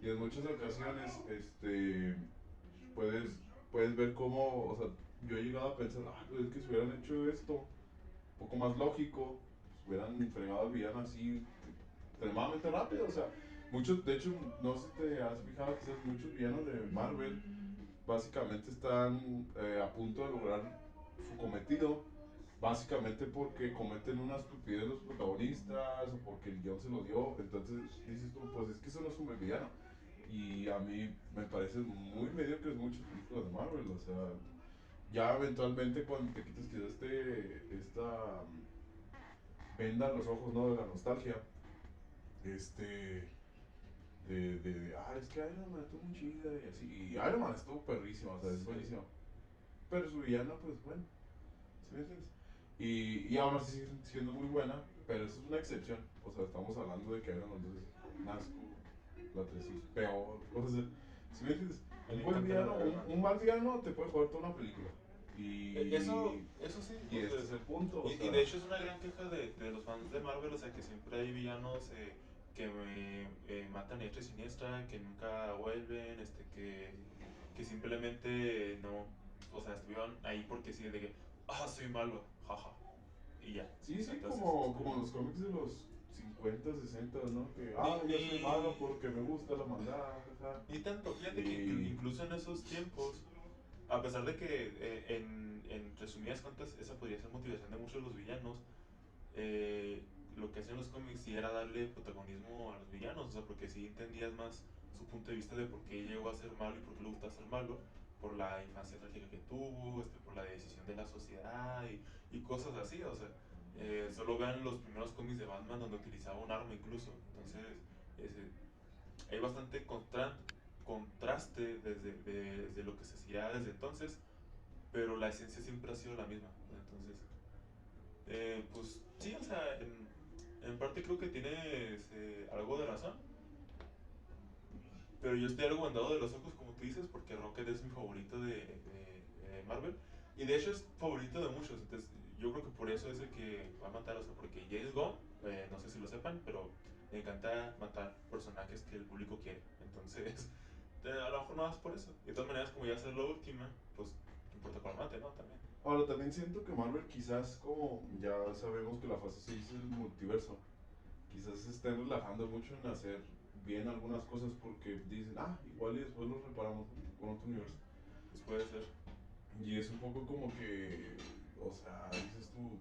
y en muchas ocasiones, puedes, puedes ver cómo, o sea, yo he llegado a pensar, ah, pues es que si hubieran hecho esto un poco más lógico, pues hubieran fregado al villano así extremadamente rápido, o sea, muchos, de hecho, no sé si te has fijado, quizás muchos villanos de Marvel básicamente están a punto de lograr su cometido, básicamente porque cometen una estupidez los protagonistas o porque el guión se lo dio, entonces dices tú, pues es que eso no es un buen villano. Y a mí me parecen muy mediocres muchas películas de Marvel, o sea, ya eventualmente cuando te quitas quizás esta venda a los ojos, ¿no? De la nostalgia, este, es que Iron Man estuvo muy chida y así, y Iron Man estuvo perrísimo, o sea, es Sí. buenísimo, pero su villana, pues bueno, ¿sí me entiendes? Y aún así sigue siendo muy buena, pero eso es una excepción, o sea, estamos hablando de que Iron Man 2 es más la 3 es peor, o sea, ¿sí me entiendes? A mí Un me buen encanta la villano, de Iron Man un 2. mal villano te puede jugar toda una película, y, Eso sí, y o sea, este es el punto, o y sea, de hecho es una gran queja de los fans de Marvel, o sea, que siempre hay villanos que matan a diestra y siniestra, que nunca vuelven, que simplemente no, o sea, estuvieron ahí porque sí, de que, soy malo, jaja, y ya. sí, sí, Entonces es como como, los cómics de los 50, 60, ¿no? Que, ni, yo soy malo ni, porque me gusta la maldad, jaja. ni tanto, fíjate que Y incluso en esos tiempos, a pesar de que en resumidas cuentas esa podría ser motivación de muchos de los villanos, lo que hacían los cómics sí era darle protagonismo a los villanos, o sea, porque sí entendías más su punto de vista de por qué llegó a ser malo y por qué le gusta ser malo, por la infancia trágica que tuvo, por la decisión de la sociedad y cosas así, o sea, solo vean los primeros cómics de Batman donde utilizaba un arma incluso, entonces hay bastante contraste desde lo que se hacía desde entonces, pero la esencia siempre ha sido la misma, entonces pues sí, o sea, en parte creo que tienes algo de razón, pero yo estoy algo vendado de los ojos, como tú dices, porque Rocket es mi favorito de Marvel, y de hecho es favorito de muchos, entonces yo creo que por eso es el que va a matar, o sea, porque James Gunn, no sé si lo sepan, pero le encanta matar personajes que el público quiere, entonces a lo mejor no vas por eso, de todas maneras, como ya es la última, pues no importa cuál mate, ¿no? También. ahora también siento que Marvel quizás como ya sabemos que la fase 6 es el multiverso, quizás se estén relajando mucho en hacer bien algunas cosas porque dicen, igual y después lo reparamos con otro universo. Pues puede ser. Y es un poco como que, o sea, dices tú,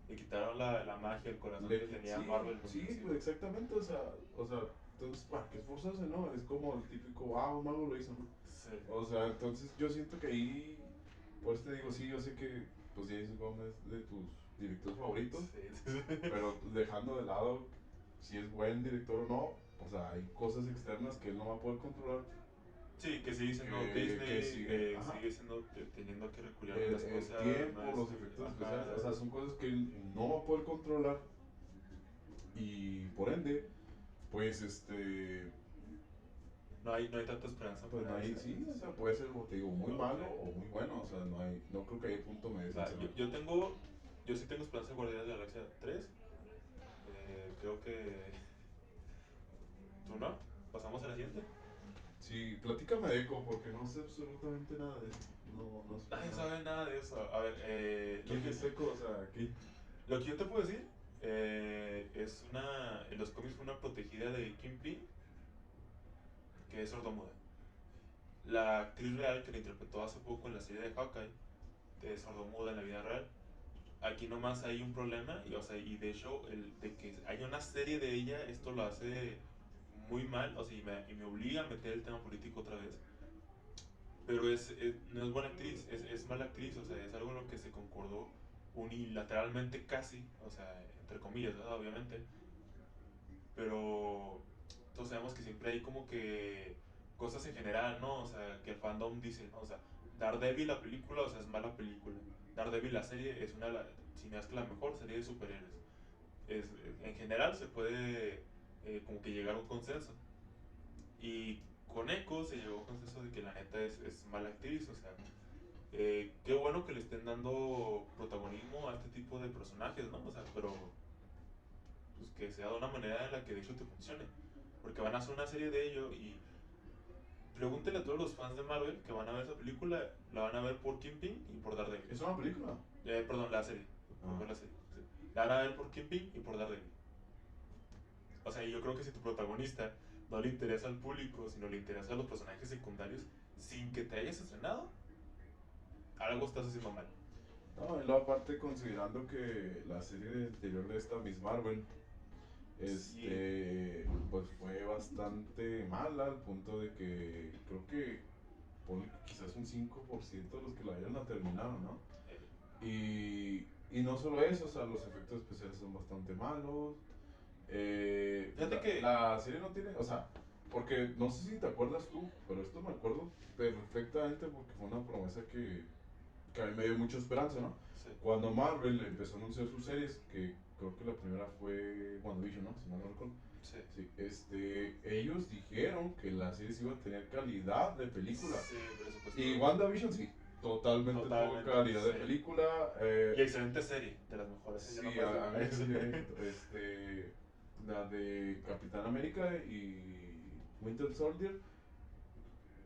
Le quitaron la magia, el corazón que tenía sí, Marvel al sí, principio. pues exactamente, o sea, entonces, ¿para qué esforzarse, no? Es como el típico, un mago lo hizo, ¿no? Sí. O sea, entonces yo siento que ahí, por eso te digo, sí, yo sé que, pues James Gunn es de tus directores favoritos, Sí, sí, sí. pero dejando de lado si es buen director o no, o sea, hay cosas externas que él no va a poder controlar, Sí, que sigue siendo que Disney, siguen, sigue siendo teniendo que recurrir a algunas el cosas tiempo, más. los efectos especiales, Ajá. o sea, son cosas que él no va a poder controlar y por ende, pues No hay tanta esperanza pues no para hay, ese. sí, o sea, puede ser, como te digo, muy Ok. malo o muy bueno, o sea, no creo que haya punto medio, Va, sinceramente. yo sí tengo esperanza de Guardianes de la Galaxia 3. Creo que. ¿Tú no? ¿Pasamos a la siguiente? Sí, platícame de Echo, porque no sé absolutamente nada de eso, no sé Nadie nada. sabe nada de eso. A ver, ¿Quién es Echo? O sea, ¿qué? lo que yo te puedo decir es una. En los cómics fue una protegida de Kingpin que es sordomuda. la actriz real que la interpretó hace poco en la serie de Hawkeye, de sordomuda en la vida real, aquí nomás hay un problema, y, o sea, y de hecho, el de que haya una serie de ella, esto lo hace muy mal, o sea, y me obliga a meter el tema político otra vez. Pero no es buena actriz, es mala actriz, o sea, es algo en lo que se concordó unilateralmente casi, o sea, entre comillas, ¿verdad? Obviamente. Pero todos sabemos que siempre hay como que cosas en general, ¿no? O sea, que el fandom dice, ¿no? O sea, Daredevil la película, o sea, es mala película. Daredevil la serie es una, si no es que la mejor serie de superhéroes. En general se puede como que llegar a un consenso. Y con Echo se llegó a un consenso de que la neta es mala actriz, o sea, qué bueno que le estén dando protagonismo a este tipo de personajes, ¿no? O sea, pero pues que sea de una manera en la que de hecho te funcione. Porque van a hacer una serie de ello y pregúntele a todos los fans de Marvel que van a ver esa película, la van a ver por Kingpin y por Daredevil. ¿Es una película? Perdón, la serie. Por Ah. ver la serie. Sí. La van a ver por Kingpin y por Daredevil. O sea, yo creo que si tu protagonista no le interesa al público, sino le interesa a los personajes secundarios, sin que te hayas estrenado, algo estás haciendo mal. No, y luego aparte considerando que la serie anterior de esta Miss Marvel, Sí. pues fue bastante mala al punto de que creo que ponle que quizás un 5% de los que la vieron la terminaron, ¿no? Y no solo eso, o sea, los efectos especiales son bastante malos. Fíjate que. La serie no tiene, o sea, porque no sé si te acuerdas tú, pero esto me acuerdo perfectamente porque fue una promesa que a mí me dio mucha esperanza, ¿no? Sí. Cuando Marvel empezó a anunciar sus series, que creo que la primera fue WandaVision, ¿no? Si mal no recuerdo. Sí. Sí, ellos dijeron que la serie iba a tener calidad de película. Sí, presupuesto. Y WandaVision sí, totalmente tuvo calidad de sí. película. Y excelente serie, de las mejores. Sí, Yo nomás a digo, mí la de Capitán América y Winter Soldier,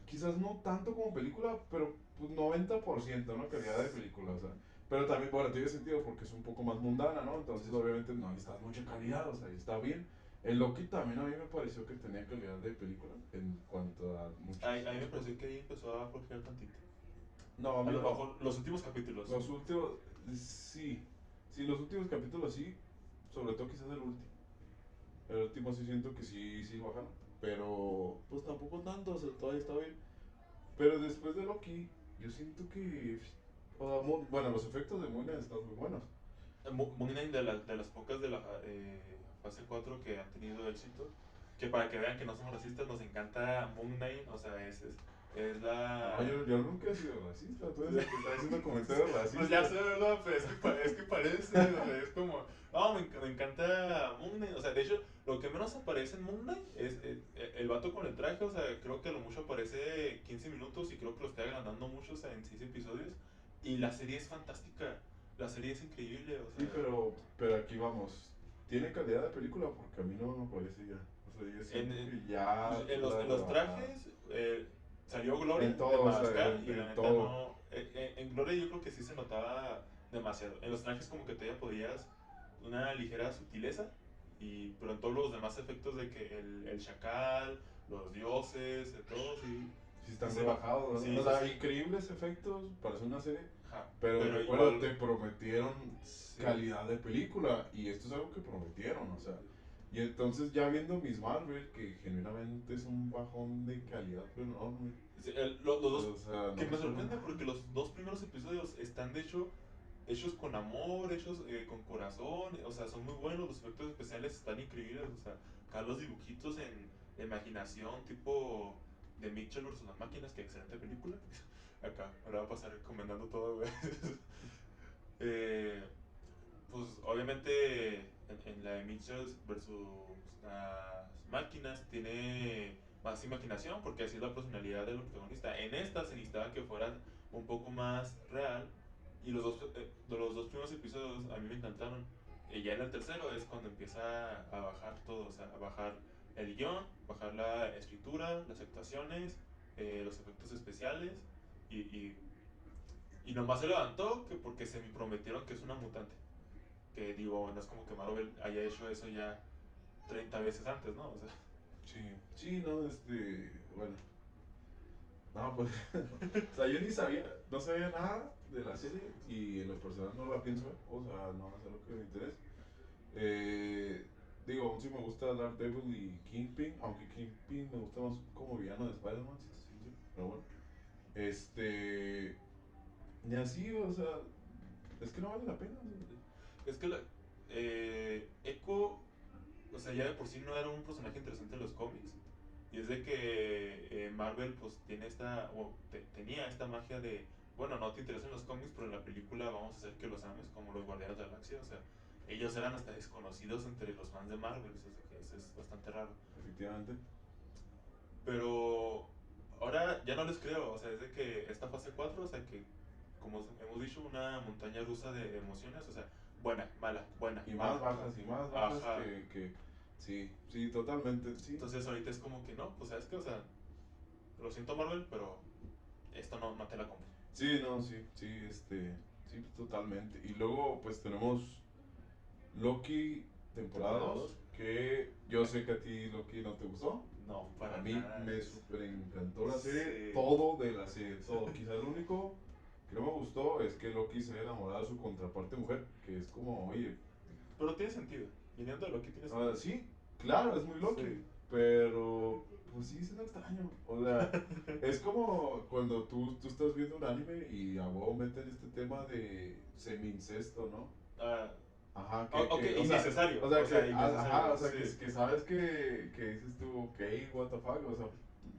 quizás no tanto como película, pero pues 90%, ¿no? Calidad de película, o sea. Pero también, bueno, tiene sentido porque es un poco más mundana, ¿no? Entonces, Sí. obviamente, no necesitas mucha calidad, o sea, y está bien. El Loki también a mí me pareció que tenía calidad de película en cuanto a muchas A mí me cosas. pareció que ahí empezó a flojear tantito. No, a A mí lo no. mejor los últimos capítulos. Los últimos, sí. Sí, los últimos capítulos sí, sobre todo quizás el último. El último sí siento que sí bajaron. Pero pues tampoco tanto, o sea, todavía está bien. Pero después de Loki, yo siento que... bueno, los efectos de Moon Knight están muy buenos. Moon Knight de las pocas de la fase 4 que han tenido éxito. Que para que vean que no somos racistas, nos encanta Moon Knight. O sea, es No, la. yo nunca he sido racista, tú eres el que está haciendo comentarios racistas. Pues ya sé, ¿verdad? Pero es que parece, o sea, es como, no, me encanta Moon Knight, o sea, de hecho, lo que menos aparece en Moon Knight es el vato con el traje, o sea, creo que a lo mucho aparece 15 minutos y creo que lo estoy agrandando mucho, o sea, en 6 episodios, y la serie es fantástica, la serie es increíble, o sea, Sí, pero aquí vamos. ¿Tiene calidad de película? Porque a mí no me parece ya. O sea, yo siento que ya pues, en la los rebajaron. trajes, salió Gloria En de todo, o sea, Madagascar, y la en neta todo. no, en Gloria yo creo que sí se notaba demasiado, en los trajes como que todavía podías una ligera sutileza, pero en todos los demás efectos de que el chacal, los dioses, de todo, sí. Sí están Sí, rebajados, sí, ¿no? O sí, sea, sí. increíbles efectos para hacer una serie. Ajá. Pero Pero recuerda, igual, te prometieron sí. calidad de película. Y esto es algo que prometieron, o sea. Y entonces ya viendo Miss Marvel, que genuinamente es un bajón de calidad pero enorme. Sí, los dos, O sea, no que me me espero sorprende nada. porque los dos primeros episodios están de hecho hechos con amor, hechos con corazón, o sea, son muy buenos, los efectos especiales están increíbles, o sea, acá los dibujitos en imaginación, tipo de Mitchell versus las máquinas, que excelente película. Acá, ahora va a pasar recomendando todo, güey. Eh, pues obviamente en la de Mitchell versus las máquinas tiene más imaginación porque así es la personalidad del protagonista. En esta se necesitaba que fuera un poco más real y de los dos primeros episodios a mí me encantaron. Y ya en el tercero es cuando empieza a bajar todo, o sea, a bajar el guión, bajar la escritura, las actuaciones, los efectos especiales y, y, y nomás se levantó que porque se me prometieron que es una mutante. Que digo, no es como que Marvel haya hecho eso ya 30 veces antes, ¿no? O sea, Sí, sí, no, bueno. No, pues, o sea, yo ni sabía, no sabía nada de la serie y en lo personal no la pienso ver, o sea, no es algo que me interese. Eh, Digo, aún sí me gusta Daredevil y Kingpin, aunque Kingpin me gusta más como villano de Spider-Man, si te soy sincero, pero bueno. Este, ni así, o sea, es que no vale la pena. Es que Echo, o sea, ya de por sí no era un personaje interesante en los cómics. Y es de que Marvel pues tiene tenía esta magia de, bueno, no te interesan los cómics, pero en la película vamos a hacer que los ames, como los Guardianes de la Galaxia. O sea, ellos eran hasta desconocidos entre los fans de Marvel, o sea, que eso es bastante raro. Efectivamente. Pero ahora ya no les creo, o sea, es de que esta fase 4 o sea, que como hemos dicho, una montaña rusa de emociones, o sea, buena, Y más mala. bajas, y más bajas Ajá. sí, sí, totalmente, sí. Entonces ahorita es como que no, pues sabes que, o sea, lo siento Marvel, pero esto no te la compro. Sí, no, sí, sí, sí, totalmente. Y luego, pues tenemos Loki temporada Temporada 2 2, que yo sé que a ti Loki no te gustó. no, A para mí nada. me super encantó la serie, Sí. todo de la serie, todo. Quizá lo único que no me gustó es que Loki se haya enamorado de su contraparte mujer, que es como, oye, Pero tiene sentido, viniendo de lo que tiene sentido. sí, claro, es muy Loki, Sí. pero pues sí, es extraño. O sea, es como cuando tú estás viendo un anime y a huevo meten este tema de semi-incesto, ¿no? Ah, Ajá, ok, innecesario, ajá, innecesario, o sea, sí. que sabes que dices tú, ok, what the fuck, o sea,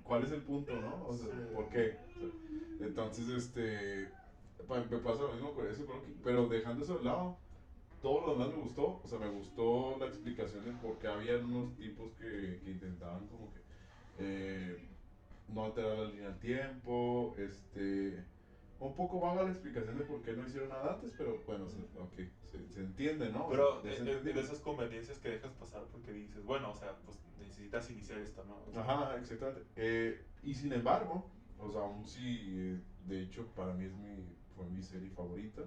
¿cuál es el punto, no? O sea, Sí. ¿por qué? O sea, entonces, me pasa lo mismo con eso, pero dejando eso de lado, todo lo demás me gustó, o sea, me gustó la explicación de por qué había unos tipos que intentaban como que no alterar la línea del tiempo, un poco vaga la explicación de por qué no hicieron nada antes, pero bueno, okay, se entiende, ¿no? O sea, Pero es de entendible. esas conveniencias que dejas pasar porque dices, bueno, o sea, pues necesitas iniciar esto, ¿no? O sea, Ajá, exactamente. Y sin embargo, o sea, aún sí, de hecho, para mí fue mi serie favorita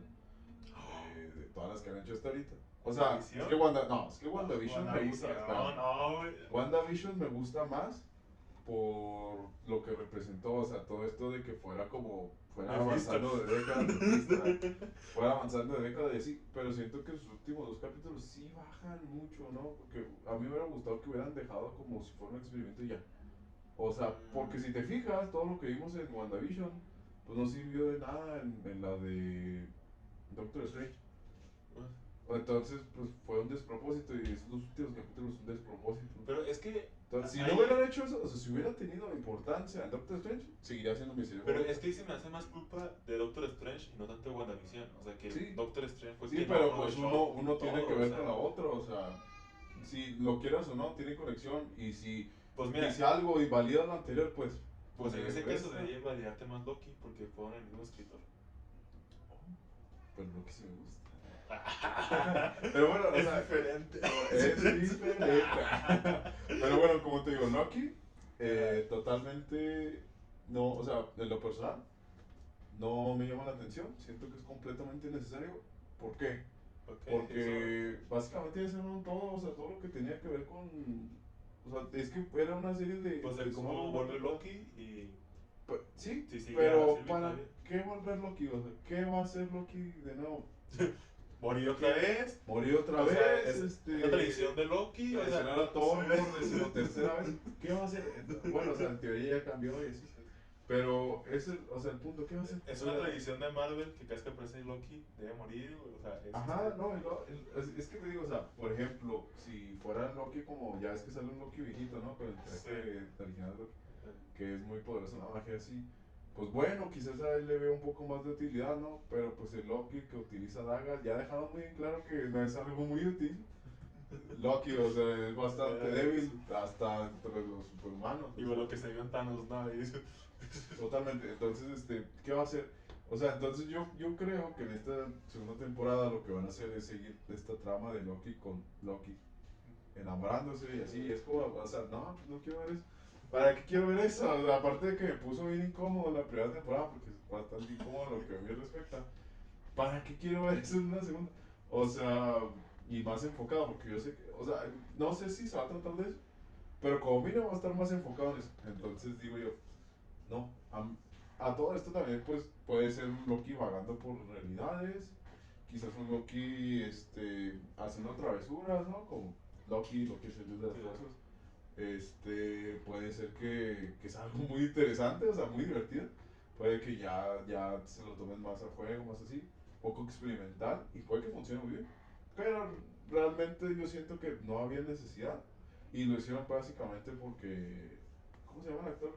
de todas las que han hecho hasta ahorita. O sea, es que WandaVision. WandaVision me gusta, WandaVision, espérame, no, güey. WandaVision me gusta más por lo que representó, o sea, todo esto de que fuera Mephisto. avanzando de década, Mephisto, fuera avanzando de década y así, pero siento que sus últimos dos capítulos sí bajan mucho, ¿no? Porque a mí me hubiera gustado que hubieran dejado como si fuera un experimento y ya. O sea, porque si te fijas, todo lo que vimos en WandaVision, pues no sirvió de nada en la de Doctor Strange. Entonces, pues fue un despropósito y esos dos últimos capítulos un despropósito. Pero es que Entonces, si no ahí, hubieran hecho eso, o sea, si hubiera tenido importancia en Doctor Strange, seguiría siendo mi serie pero favorita. es que ahí se me hace más culpa de Doctor Strange y no tanto de WandaVision. O sea, que Sí, Doctor Strange fue sí, quien no pero pues aprovechó uno tiene que todo, o ver con sea. la otra, o sea, si lo quieras o no, tiene conexión. Pues Y mira, si algo invalida lo anterior, pues en ese caso resta. debería validarte más Loki porque fueron el mismo escritor. Pero lo que sí me gusta. Pero bueno, o Es sea, diferente. es diferente. Pero bueno, como te digo, Loki, Ajá. totalmente, no, o sea, en lo personal, no me llama la atención. Siento que es completamente necesario. ¿Por qué? Ok, eso. Porque básicamente ya hicieron todo, o sea, todo lo que tenía que ver con. O sea, es que era una serie Pues de el solo cómo una vuelve temporada. Loki y Sí, si sigue a pero Sylvie ¿para todavía. qué volver Loki? O sea, ¿qué va a hacer Loki de nuevo? Morir otra vez. Morir otra O sea, vez, es una tradición de Loki. O sea, traicionar a Thor por decimotercera vez. ¿Qué va a hacer? Bueno, o sea, en teoría ya cambió y así. Pero o sea, el punto, ¿qué va a hacer? es O una sea, tradición de Marvel que cada vez que aparece Loki debe morir. O sea, ajá, no, es que te digo, o sea, por ejemplo, si fuera Loki como, ya es que sale un Loki viejito, ¿no? Con el Sí. traje original Loki, que es muy poderoso en la magia así. Pues bueno, quizás a él le vea un poco más de utilidad, ¿no? Pero pues el Loki que utiliza dagas ya dejaron muy en claro que no es algo muy útil. Loki, o sea, es bastante débil hasta entre los superhumanos. O Igual sea, lo que se vio en Thanos, ¿no? Y dice, totalmente. Entonces, ¿qué va a hacer? O sea, entonces yo creo que en esta segunda temporada lo que van a hacer es seguir esta trama de Loki con Loki enamorándose y así. Es como, o sea, no, pues no quiero ver eso. ¿Para qué quiero ver eso? O sea, aparte de que me puso bien incómodo la primera temporada, porque es bastante incómodo lo que a mí respecta. ¿Para qué quiero ver eso en una segunda? O sea, y más enfocado, porque yo sé que, o sea, no sé si se va a tratar de eso, pero como mínimo va a estar más enfocado en eso. Entonces digo yo, no. Am- A todo esto también pues puede ser un Loki vagando por realidades, quizás un Loki haciendo travesuras, ¿no? Como Loki es el dios de las Sí. fuerzas. Puede ser que sea algo muy interesante, o sea, muy divertido. Puede que ya se lo tomen más a juego, más así, poco experimental, y puede que funcione muy bien. Pero realmente yo siento que no había necesidad, y lo hicieron básicamente porque, ¿cómo se llama el actor?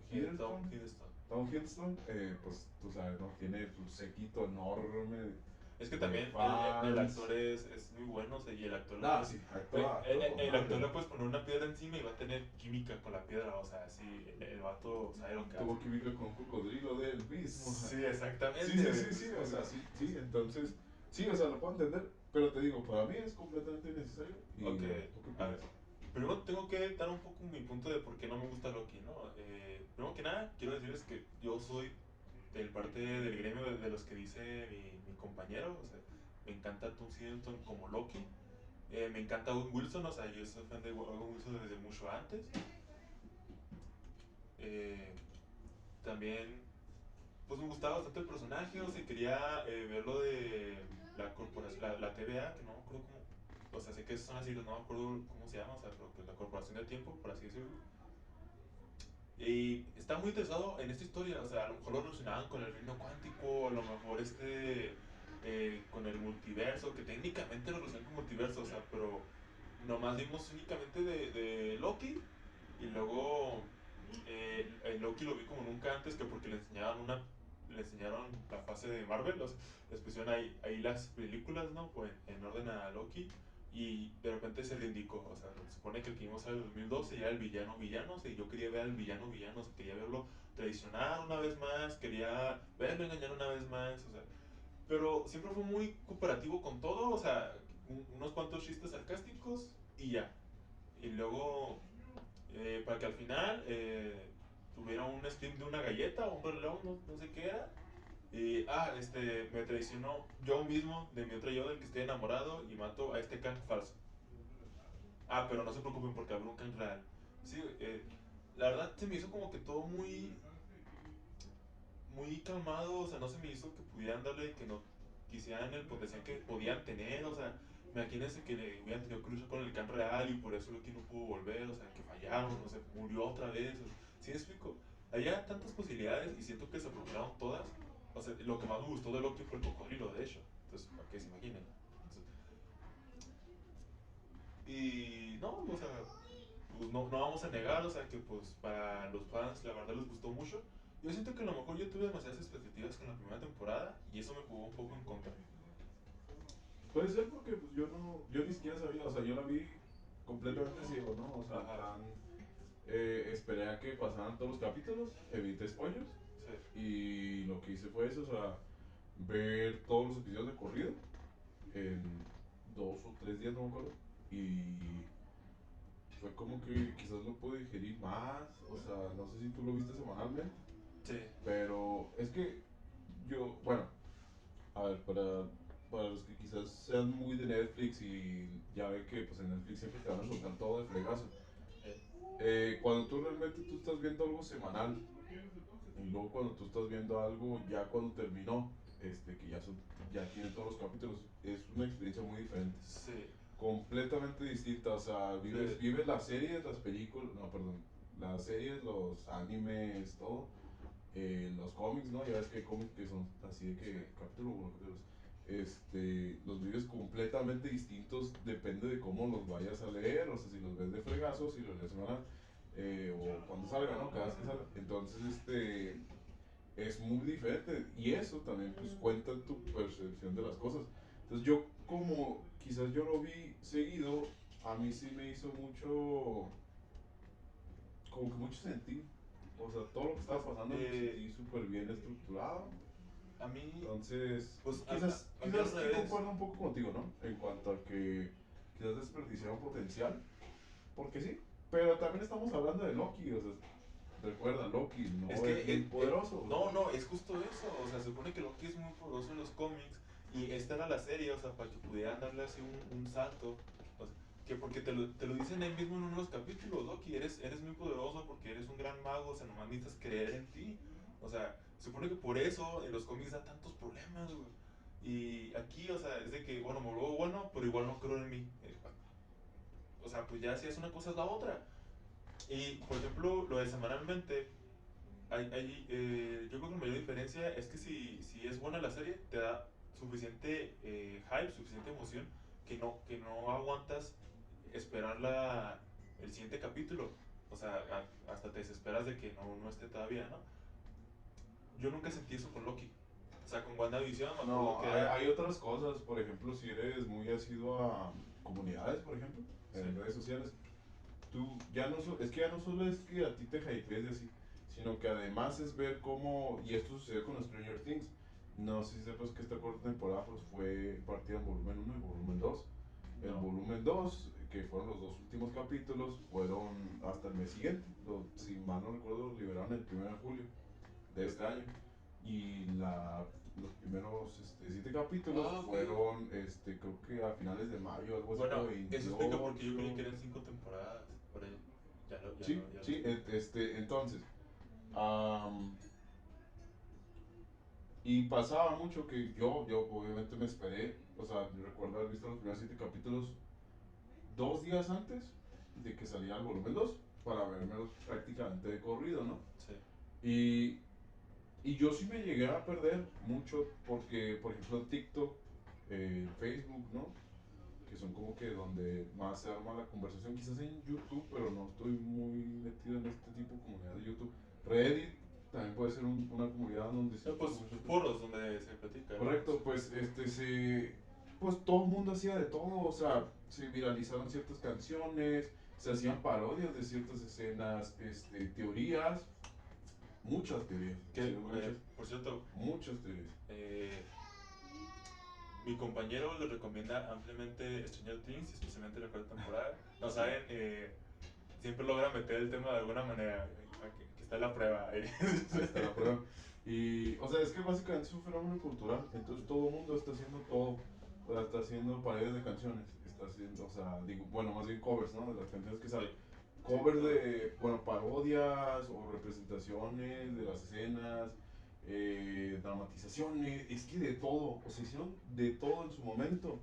Tom Hiddleston. Hiddleston. Tom Hiddleston, pues tú sabes, ¿no? Tiene su séquito enorme Es que de también el actor fans. es muy bueno, o sea, y el actor le Ah, puedes, sí, actúa con el madre, actor le ¿no? puedes poner una piedra encima y va a tener química con la piedra, o sea, sí, el vato sabe lo que hace. Tuvo química con un cocodrilo de él mismo. Sí, Sí, sí, exactamente. sí, sí, o sea, sí, sí, entonces, sí, o sea, lo puedo entender, pero te digo, para mí es completamente innecesario. ¿Y Ok, tú qué a ver. opinas? Primero tengo que dar un poco mi punto de por qué no me gusta Loki, ¿no? Primero que nada, quiero decirles que yo soy del parte del gremio de los que dice mi compañero, o sea, me encanta Tom Hiddleston como Loki, me encanta Owen Wilson, o sea, yo soy fan de Owen Wilson desde mucho antes. Eh, También, pues me gustaba bastante el personaje, o sea, quería ver lo de la corporación, la TVA, que no me acuerdo cómo, o sea, sé que son las siglas, no me acuerdo cómo se llama, o sea, pero que la corporación del tiempo, por así decirlo. Y está muy interesado en esta historia, o sea, a lo mejor lo relacionaban con el reino cuántico, a lo mejor con el multiverso, que técnicamente lo relacionan con multiverso, o sea, pero nomás vimos únicamente de Loki, y luego el Loki lo vi como nunca antes, que porque le enseñaron la fase de Marvel, o sea, les pusieron ahí las películas, ¿no? Pues en orden a Loki, y de repente se le indicó, o sea, se supone que el que vimos en el 2012 ya era el villano villano, o sea, y yo quería ver al villano villano, o sea, quería verlo traicionar una vez más, quería verlo engañar una vez más, o sea, pero siempre fue muy cooperativo con todo, o sea, unos cuantos chistes sarcásticos y ya. Y luego, para que al final tuviera un stream de una galleta o un reloj, no sé qué era. Y, me traicionó yo mismo de mi otro yo del que estoy enamorado y mato a este Kang falso. Ah, pero no se preocupen porque habrá un Kang real. Sí, la verdad se me hizo como que todo muy calmado, o sea, no se me hizo que pudieran darle, que no quisieran el potencial que podían tener, o sea, imagínense que le hubieran tenido que luchar con el Kang real y por eso Loki no pudo volver, o sea, que fallaron, o sea, murió otra vez, o sea, ¿sí me explico? Había tantas posibilidades y siento que se aprovecharon todas, o sea, lo que más me gustó de Loki fue el cocodrilo, de hecho, entonces, para que se imaginen. Entonces, y no, o sea, pues no vamos a negar, o sea, que pues para los fans la verdad les gustó mucho. Yo siento que a lo mejor yo tuve demasiadas expectativas con la primera temporada y eso me jugó un poco en contra. Puede ser porque pues, yo ni siquiera sabía, o sea, yo la vi completamente ciego, ¿no? O sea, en Ajá, plan, esperé a que pasaran todos los capítulos, evité spoilers, sí. y lo que hice fue eso, o sea, ver todos los episodios de corrido en 2 o 3 días, no me acuerdo, y fue como que quizás lo pude digerir más, o sea, no sé si tú lo viste semanalmente, Sí, pero es que bueno, a ver, para los que quizás sean muy de Netflix y ya ven que pues en Netflix siempre te van a soltar todo de fregazo. eh, Cuando tú realmente tú estás viendo algo semanal y luego cuando tú estás viendo algo ya cuando terminó, que ya tiene todos los capítulos, es una experiencia muy diferente, sí, completamente distinta. O sea, vives, sí, vives las series, las películas, no, perdón, las series, los animes, todo, los cómics, ¿no? Ya ves que hay cómics que son así de sí, que capítulo 1, capítulo 2. Los vives completamente distintos, depende de cómo los vayas a leer, o sea, si los ves de fregazo, si los lees semanal, o cuando salga, ¿no? Cada vez que salga. Entonces, es muy diferente y eso también pues cuenta en tu percepción de las cosas. Entonces yo como quizás yo lo vi seguido, a mí sí me hizo mucho, como que mucho sentido. O sea, todo lo que estaba pues pasando lo eh, sentí súper bien estructurado. a mí, Entonces, pues a mí al quizás sí revés. concuerdo un poco contigo, ¿no? En cuanto a que quizás desperdiciaron potencial, porque sí. Pero también estamos hablando de Loki, o sea, recuerda, Loki Es no es que, muy poderoso. O sea, no, es justo eso. O sea, se supone que Loki es muy poderoso en los cómics. Y esta era la serie, o sea, para que pudieran darle así un salto. O sea, que porque te lo dicen ahí mismo en uno de los capítulos, Loki, eres muy poderoso porque eres un gran mago, o sea, nomás necesitas creer en ti. Se supone que por eso en los cómics da tantos problemas, güey. Y aquí, o sea, es de que, bueno, me vuelvo bueno, pero igual no creo en mí. O sea, pues ya si es una cosa es la otra. Y, por ejemplo, lo de semanalmente, yo creo que la mayor diferencia es que si es buena la serie, te da suficiente hype, suficiente emoción, que no aguantas esperar el siguiente capítulo. O sea, hasta te desesperas de que no esté todavía, ¿no? Yo nunca sentí eso con Loki. O sea, con WandaVision me acuerdo No, que era... hay otras cosas, por ejemplo, si eres muy asiduo a comunidades, por ejemplo, en Sí. redes sociales, tú ya no, es que ya no solo es que a ti te hypees y así, sino que además es ver cómo, y esto sucedió con Stranger Things, no sé si sepas que esta cuarta temporada pues, fue partida en volumen 1 y volumen 2. El No. volumen 2, que fueron los dos últimos capítulos, fueron hasta el mes siguiente, si mal no recuerdo, los liberaron el 1 de julio de este año. Y los primeros 7 capítulos Ah, ok. fueron, creo que a finales de mayo, algo así Bueno, como eso explica porque yo 28. creí que eran 5 temporadas. Por ahí. Sí, Ya lo sí, descubrí. entonces, am, y pasaba mucho que yo obviamente me esperé, o sea, yo recuerdo haber visto los primeros 7 capítulos 2 días antes de que saliera el volumen 2 para vermelos prácticamente de corrido, ¿no? Sí. Y, y yo sí me llegué a perder mucho porque, por ejemplo, en TikTok, Facebook, ¿no? Que son como que donde más se arma la conversación, quizás en YouTube, pero no estoy muy metido en este tipo de comunidad de YouTube. Reddit también puede ser una comunidad donde se Pues foros donde se platica, ¿no? correcto, pues pues todo el mundo hacía de todo, o sea, se viralizaron ciertas canciones, se hacían parodias de ciertas escenas, teorías, muchas teorías, Que, sí, muchas, por cierto, muchas teorías. eh, mi compañero le recomienda ampliamente Stranger Things, especialmente la cuarta temporada. No saben, siempre logra meter el tema de alguna manera. Aquí está la prueba. Ahí está la prueba. Y, o sea, es que básicamente es un fenómeno cultural, entonces todo el mundo está haciendo todo, o sea, está haciendo paredes de canciones, está haciendo, o sea, digo, bueno, más bien covers, ¿no? De las canciones que Sí, salen. sí, Covers todo. de, bueno, parodias o representaciones de las escenas, dramatizaciones, es que de todo, o sea, hicieron de todo en su momento.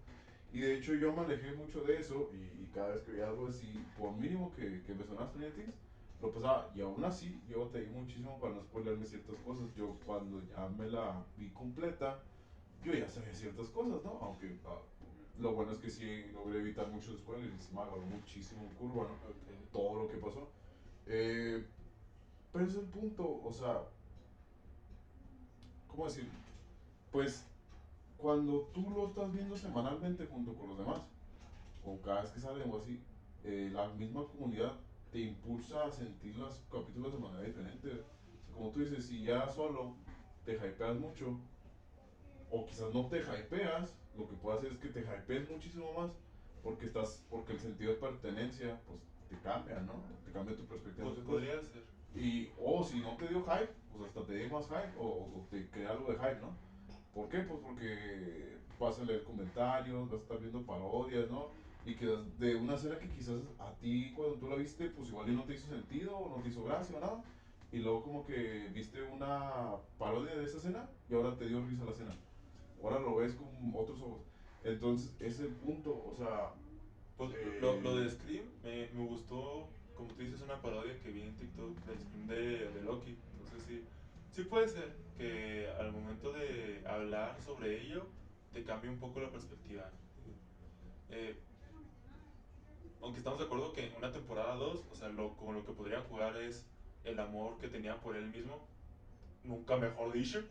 Y de hecho yo me alejé mucho de eso y cada vez que veía algo así, por mínimo que me sonaba Stranger Things, lo pasaba. Y aún así, yo batallé muchísimo para no spoilerme ciertas cosas. Yo cuando ya me la vi completa, yo ya sabía ciertas cosas, ¿no? Aunque lo bueno es que sí logré evitar muchos spoilers y sí me agarró muchísimo en curva, ¿no? Okay. Todo lo que pasó. Eh, pero es el punto, o sea, ¿cómo decir? Pues cuando tú lo estás viendo semanalmente junto con los demás, o cada vez que salen o así, la misma comunidad te impulsa a sentir los capítulos de manera diferente. O sea, como tú dices, si ya solo te hypeas mucho, o quizás no te hypeas, lo que puede hacer es que te hypees muchísimo más, porque el sentido de pertenencia, pues te cambia, ¿no? Te cambia tu perspectiva. Pues podría ser. Y, o si no te dio hype, pues hasta te dio más hype, o te crea algo de hype, ¿no? ¿Por qué? Pues porque vas a leer comentarios, vas a estar viendo parodias, ¿no? Y que de una escena que quizás a ti cuando tú la viste, pues igual y no te hizo sentido, o no te hizo gracia o nada. Y luego como que viste una parodia de esa escena y ahora te dio risa la escena. Ahora lo ves con otros ojos. Entonces, ese es el punto, o sea, Pues lo eh, de Scream me gustó, como tú dices, una parodia que vi en TikTok del Scream de Loki. Entonces sí puede ser que al momento de hablar sobre ello te cambie un poco la perspectiva. Eh, Aunque estamos de acuerdo que en una temporada 2 o sea, con lo que podrían jugar es el amor que tenía por él mismo, nunca mejor dicho,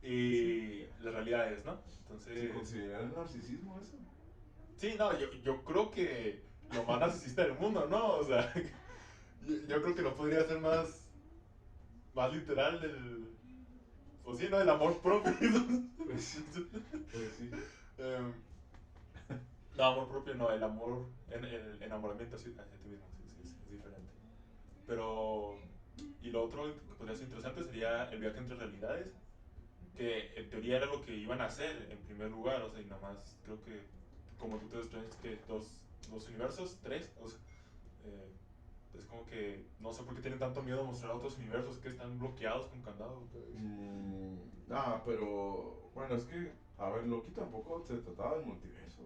sí, y las realidades, ¿no? ¿se Entonces, considera el narcisismo eso? sí, no, yo creo que lo más narcisista del mundo, ¿no? O sea, yo creo que no podría ser más literal pues sí, ¿no? El amor propio. Pues, pues sí. Em, no, amor propio no, el enamoramiento hacia ti mismo, sí, es diferente. Pero, y lo otro que podría ser interesante sería el viaje entre realidades, que en teoría era lo que iban a hacer en primer lugar, o sea, y nada más creo que como tú te extrañas que dos universos, tres, o sea, eh, Es como que no sé por qué tienen tanto miedo a mostrar otros universos que están bloqueados con candado. Pero bueno, es que, a ver, Loki tampoco se trataba del multiverso.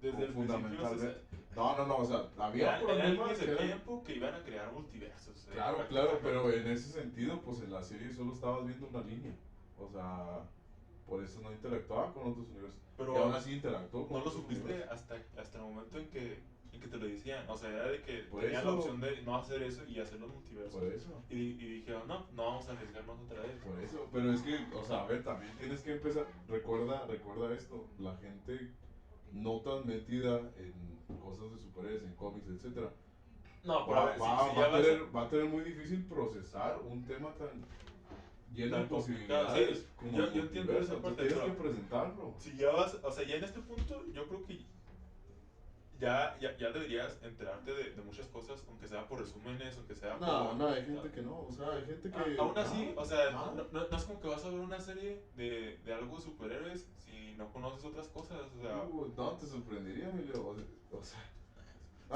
Desde el principio, o sea, Fundamentalmente. No, o sea, había eran problemas líneas de que eran. tiempo que iban a crear multiversos. Claro, pero en ese sentido, pues en la serie solo estabas viendo una línea. O sea, por eso no interactuaba con otros universos. Y aún Pero así interactuó con no lo otros supiste universos. hasta el momento en que te lo decían. O sea, era de que Por tenían la eso, opción de no hacer eso y hacer los multiversos. por eso, Y dijeron, no, no vamos a arriesgarnos otra vez. por eso. Pero es que, o sea, a ver, también tienes que empezar. Recuerda esto. La gente no tan metida en cosas de superhéroes, en cómics, etcétera, No, pero a ver, si ya va a tener muy difícil procesar un tema tan lleno de tan complicado. Sí, posibilidades como el yo entiendo multiverso. esa Entonces parte, tienes que pero presentarlo. si ya vas, o sea, ya en este punto, yo creo que ya deberías enterarte de muchas cosas, aunque sea por resúmenes, aunque sea por... No, hay gente que no. O sea, hay gente que. Aún así, o sea, Nada. no es como que vas a ver una serie de algo de superhéroes si no conoces otras cosas, o sea... No, te sorprendería, Emilio. O sea.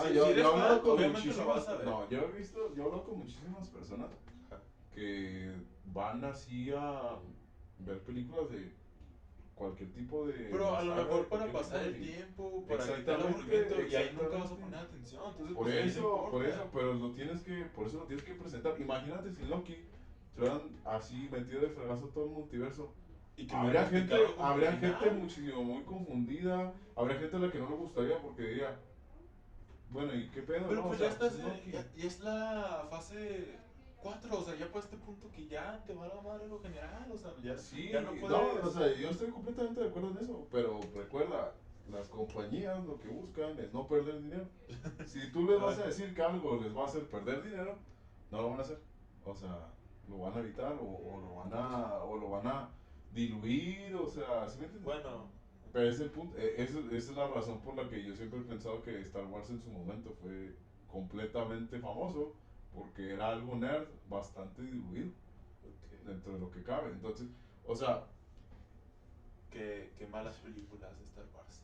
Si Yo eres he hablado fan, con obviamente lo muchísimas. vas a ver. No, yo he hablado con muchísimas personas Ajá. que van así a ver películas de cualquier tipo Pero de a lo saga, de mejor para cualquier tipo pasar de el fin. tiempo, para quitar el aburrimiento, y ahí nunca vas a poner atención, entonces Por pues ahí no eso, importa. pero por eso lo tienes que presentar. Imagínate si Loki se hubieran así metido de fregazo todo el multiverso. Y que me hubieran explicado como el Habría gente final. muchísimo muy confundida, habría gente a la que no le gustaría porque diría, bueno, ¿y qué pedo, Pero no? O pues ya sea, pues estás, es Loki. ya es la fase 4, o sea, ya por este punto que ya te va a la madre lo general, o sea, Sí, ya no no, puedes... o sea, yo estoy completamente de acuerdo en eso, pero recuerda, las compañías lo que buscan es no perder dinero. Si tú les vas a decir que algo les va a hacer perder dinero, no lo van a hacer. O sea, lo van a evitar o lo van a diluir, o sea, ¿sí me entiendes? Bueno, Pero ese es el punto, esa es la razón por la que yo siempre he pensado que Star Wars en su momento fue completamente famoso, porque era algo nerd bastante diluido ok. dentro de lo que cabe. Entonces, o sea, Qué malas películas de Star Wars.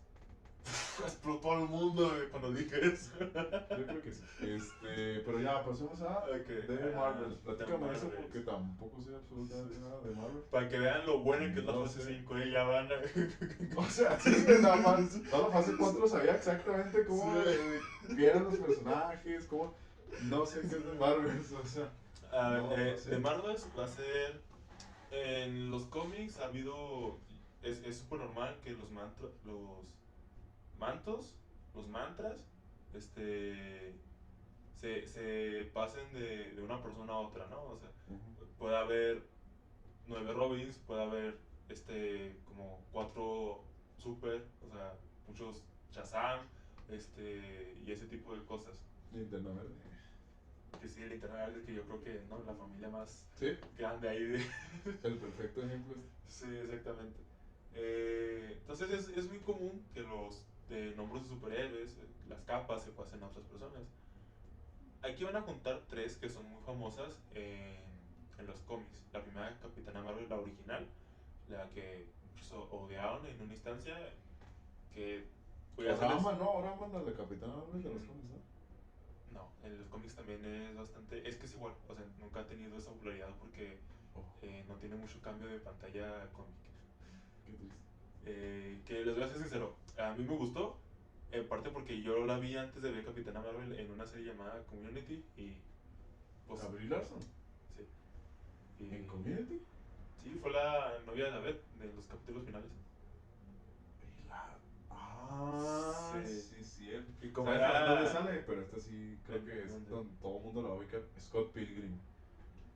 Explotó el mundo cuando dije eso. yo creo que sí. Pero ya, pasemos a Ok, de Marvel. de Platícame eso Marvels. porque tampoco sé absolutamente nada de Marvel. Para que vean lo buena que es la No fase sé. 5, ya van a... O sea, sí, la fase 4 sabía exactamente cómo qué eran los personajes, cómo. No sé qué es de Marvel, o sea. No sé. De Marvels va a ser... En los cómics ha habido... Es súper normal que mantos, los mantras, este... se pasen de una persona a otra, ¿no? O sea, puede haber 9 Robins, puede haber como 4 Super, o sea, muchos Shazam, y ese tipo de cosas. Linterna verde. Que sí, literal, que yo creo que no, la familia más Sí, grande ahí de... el perfecto ejemplo es. Sí, exactamente. Entonces es muy común que los de nombres de superhéroes, las capas se pasen a otras personas. Aquí van a contar tres que son muy famosas en los cómics. La primera, Capitana Marvel, la original, la que incluso odiaron en una instancia, que voy a hacerles... Ahora aman la de Capitán Marvel de los cómics, ¿no? No, en los cómics también es bastante... Es que es igual, o sea, nunca ha tenido esa popularidad porque Oh, no tiene mucho cambio de pantalla cómica. qué triste. Que les voy a ser sincero, a mí me gustó, en parte porque yo la vi antes de ver Capitana Marvel en una serie llamada Community y pues ¿A Brie Larson? sí. ¿En Y, Community? sí, fue la novia de David de los capítulos finales. Sí. Sí, cierto. Y como ¿Sabes era... dónde sale? Pero esta sí creo que es ¿Dónde? donde todo el mundo la ubica. Scott Pilgrim.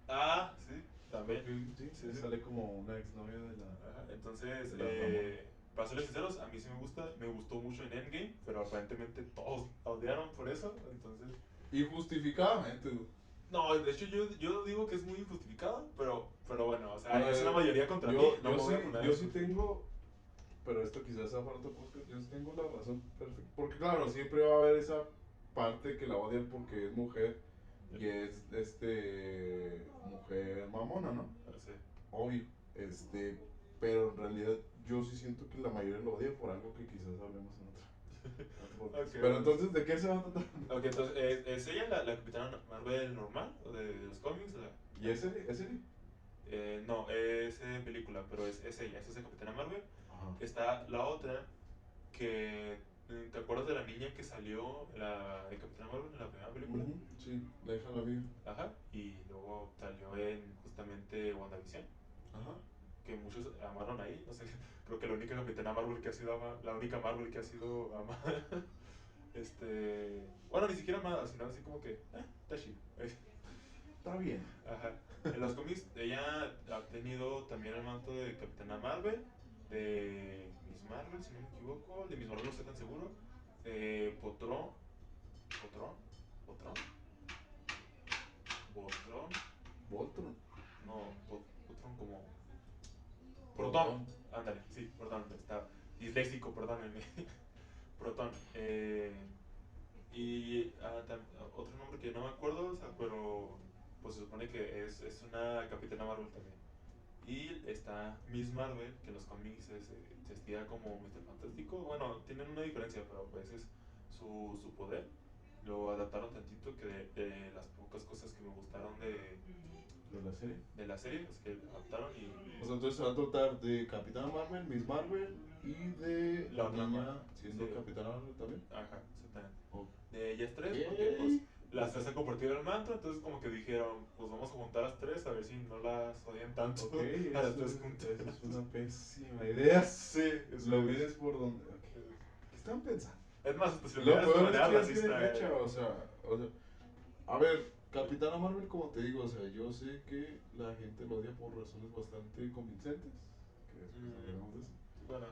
Ah, sí, Scott también. Pilgrim, sí, Sí, sí. sale como una exnovia de la. Ajá, entonces, De las Ramones. para serles sinceros, a mí sí me gusta, me gustó mucho en Endgame, pero aparentemente todos la odiaron por eso, entonces... Y justificadamente, dude. No, de hecho yo digo que es muy injustificado, pero bueno, o sea, Eh, es una mayoría contra mí, no me voy a poner... yo sí tengo, pero esto quizás sea para otro podcast, yo sí tengo la razón perfecta. Porque claro, siempre va a haber esa parte que la odian porque es mujer y es, mujer mamona, ¿no? Sí. Obvio, pero en realidad yo sí siento que la mayoría lo odia por algo que quizás hablemos en otra. Ok. Pero entonces, ¿de qué se va a tratar? Ok, entonces, ¿es ella la Capitana Marvel normal? ¿O de los cómics? ¿Y ese? ¿Ese? No, es película, pero es ella, esa es la Capitana Marvel. Ajá. Está la otra que... ¿Te acuerdas de la niña que salió de Capitana Marvel en la primera película? Sí, déjala ver. Ajá, y luego salió en justamente WandaVision, Ajá. que muchos amaron ahí, no sé, creo que la única Capitana Marvel que ha sido la única Marvel que ha sido amada, bueno, ni siquiera amada, sino así como que, está chido. Está bien. Ajá. En los cómics ella ha tenido también el manto de Capitana Marvel, de Miss Marvel, si no me equivoco, de Miss Marvel no estoy tan seguro, Potrón, Potrón, Potrón, Potrón, Voltron. no, Potrón como... Protón, ándale, sí, perdón, está disléxico, perdónenme. Protón. Y otro nombre que no me acuerdo, o sea, pero pues se supone que es una Capitana Marvel también. Y está Miss Marvel, que en los cómics se estila como Mr. Fantástico. Bueno, tienen una diferencia, pero pues es su poder. Lo adaptaron tantito que de las pocas cosas que me gustaron ¿De la serie? de la serie, es que adaptaron y O sea, entonces se va a tratar de Capitana Marvel, Miss Marvel y de La la otra niña Marvel, siendo sí. Capitana Marvel también. Ajá, exactamente. Ok. De ellas tres, porque pues las tres han compartido el manto, entonces como que dijeron, pues vamos a juntar las tres a ver si no las odian tanto Ok, a las eso, tres juntas. eso es una pésima idea. Sí, Lo mides por donde. Ok. ¿Qué están pensando? Es más, hasta si lo Lo miras de peor manera es que es bien racista. hecha, o sea, a ver, Capitana Marvel, como te digo, o sea, yo sé que la gente lo odia por razones bastante convincentes, que después hablaremos de eso. Bueno,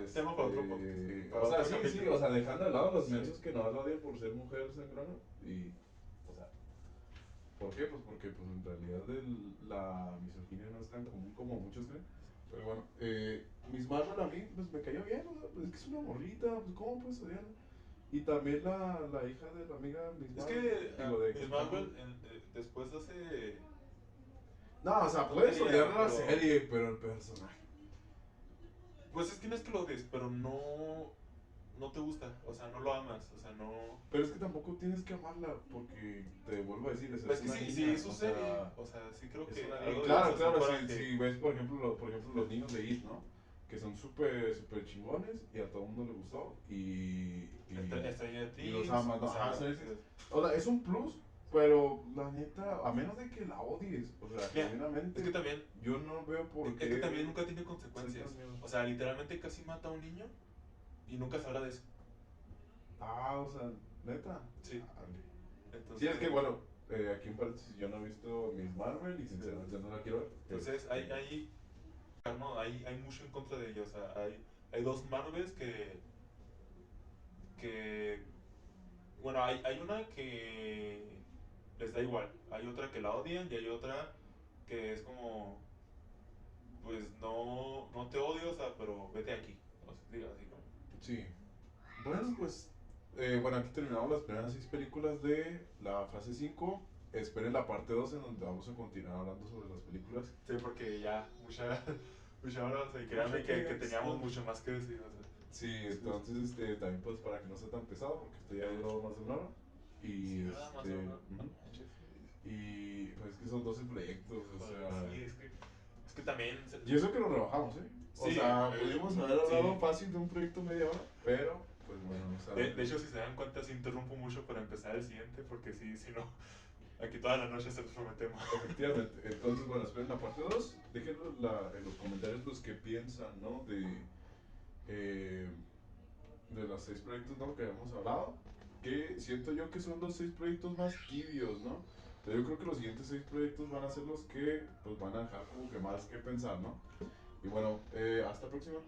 es tema para otro podcast. Para O sea, otro sí, capítulo. o sea, dejando de lado los Sí. mensos que no la odian por ser mujer sangrona y, o sea, ¿por qué? Pues porque pues en realidad la misoginia no es tan común como muchos creen. Pero bueno, Miss Marvel a mí pues me cayó bien, o sea, pues es que es una morrita, pues ¿cómo puedes odiarla? Y también la hija de la amiga Miss Es Marvel, que digo, de Miss Marvel después hace... No, o sea, No puedes tenía, odiar la pero- serie, pero el personaje. Pues es que no es que lo odies, pero no te gusta, o sea, no lo amas, o sea, no... Pero es que tampoco tienes que amarla, porque te vuelvo a decir, Pues es que una sí, niña, sí, es su o serie, sea, o sea, sí creo es que una algo niña. de Claro, eso claro, para si ves, por ejemplo, los niños de It, ¿no? Que son súper chingones y a todo el mundo le gustó Stranger y los Things, amas, ¿no? o sea, Ajá, ¿sabes? O sea, es un plus, pero la neta, a menos de que la odies, o sea, mira, genuinamente, es que también, yo no veo por qué. es que también nunca tiene consecuencias, Sí, también. o sea, literalmente casi mata a un niño y nunca se habla de eso, Ah, o sea, neta. sí, Chale. entonces... Sí, es que bueno, aquí en paréntesis yo no he visto Miss Marvel y sinceramente no la quiero ver. Entonces hay mucho en contra de ellos. O sea, hay dos Marvels que bueno, hay una que les da igual, hay otra que la odian y hay otra que es como, pues no te odio, o sea, pero vete aquí. O sea, digo así como. Sí. Bueno, pues, bueno, aquí terminamos las primeras 6 películas de la fase 5. Esperen la parte 2 en donde vamos a continuar hablando sobre las películas. Sí, porque ya mucha hora, o sea, y créanme que teníamos mucho más que decir. O sea. Sí, entonces, también pues para que no sea tan pesado, porque esto ya duró más de una hora. Y, Sí, nada más uno. ujú. Y pues es que son 12 proyectos, o Joder, sea... sí, es que también... Y eso que lo rebajamos, ¿eh? O Sí, sea, pudimos haber hablado sí. fácil de un proyecto media hora, pero pues bueno, o sea... De hecho, si se dan cuenta, sí interrumpo mucho para empezar el siguiente, porque sí, si no, aquí toda la noche se los prometemos. Efectivamente. Entonces, bueno, esperen la parte 2. Déjenos en los comentarios los que piensan, ¿no? Eh, de los 6 proyectos, ¿no? Que habíamos hablado. Que siento yo que son los 6 proyectos más tibios, ¿no? Pero yo creo que los siguientes 6 proyectos van a ser los que pues van a dejar como que más que pensar, ¿no? Y bueno, hasta la próxima.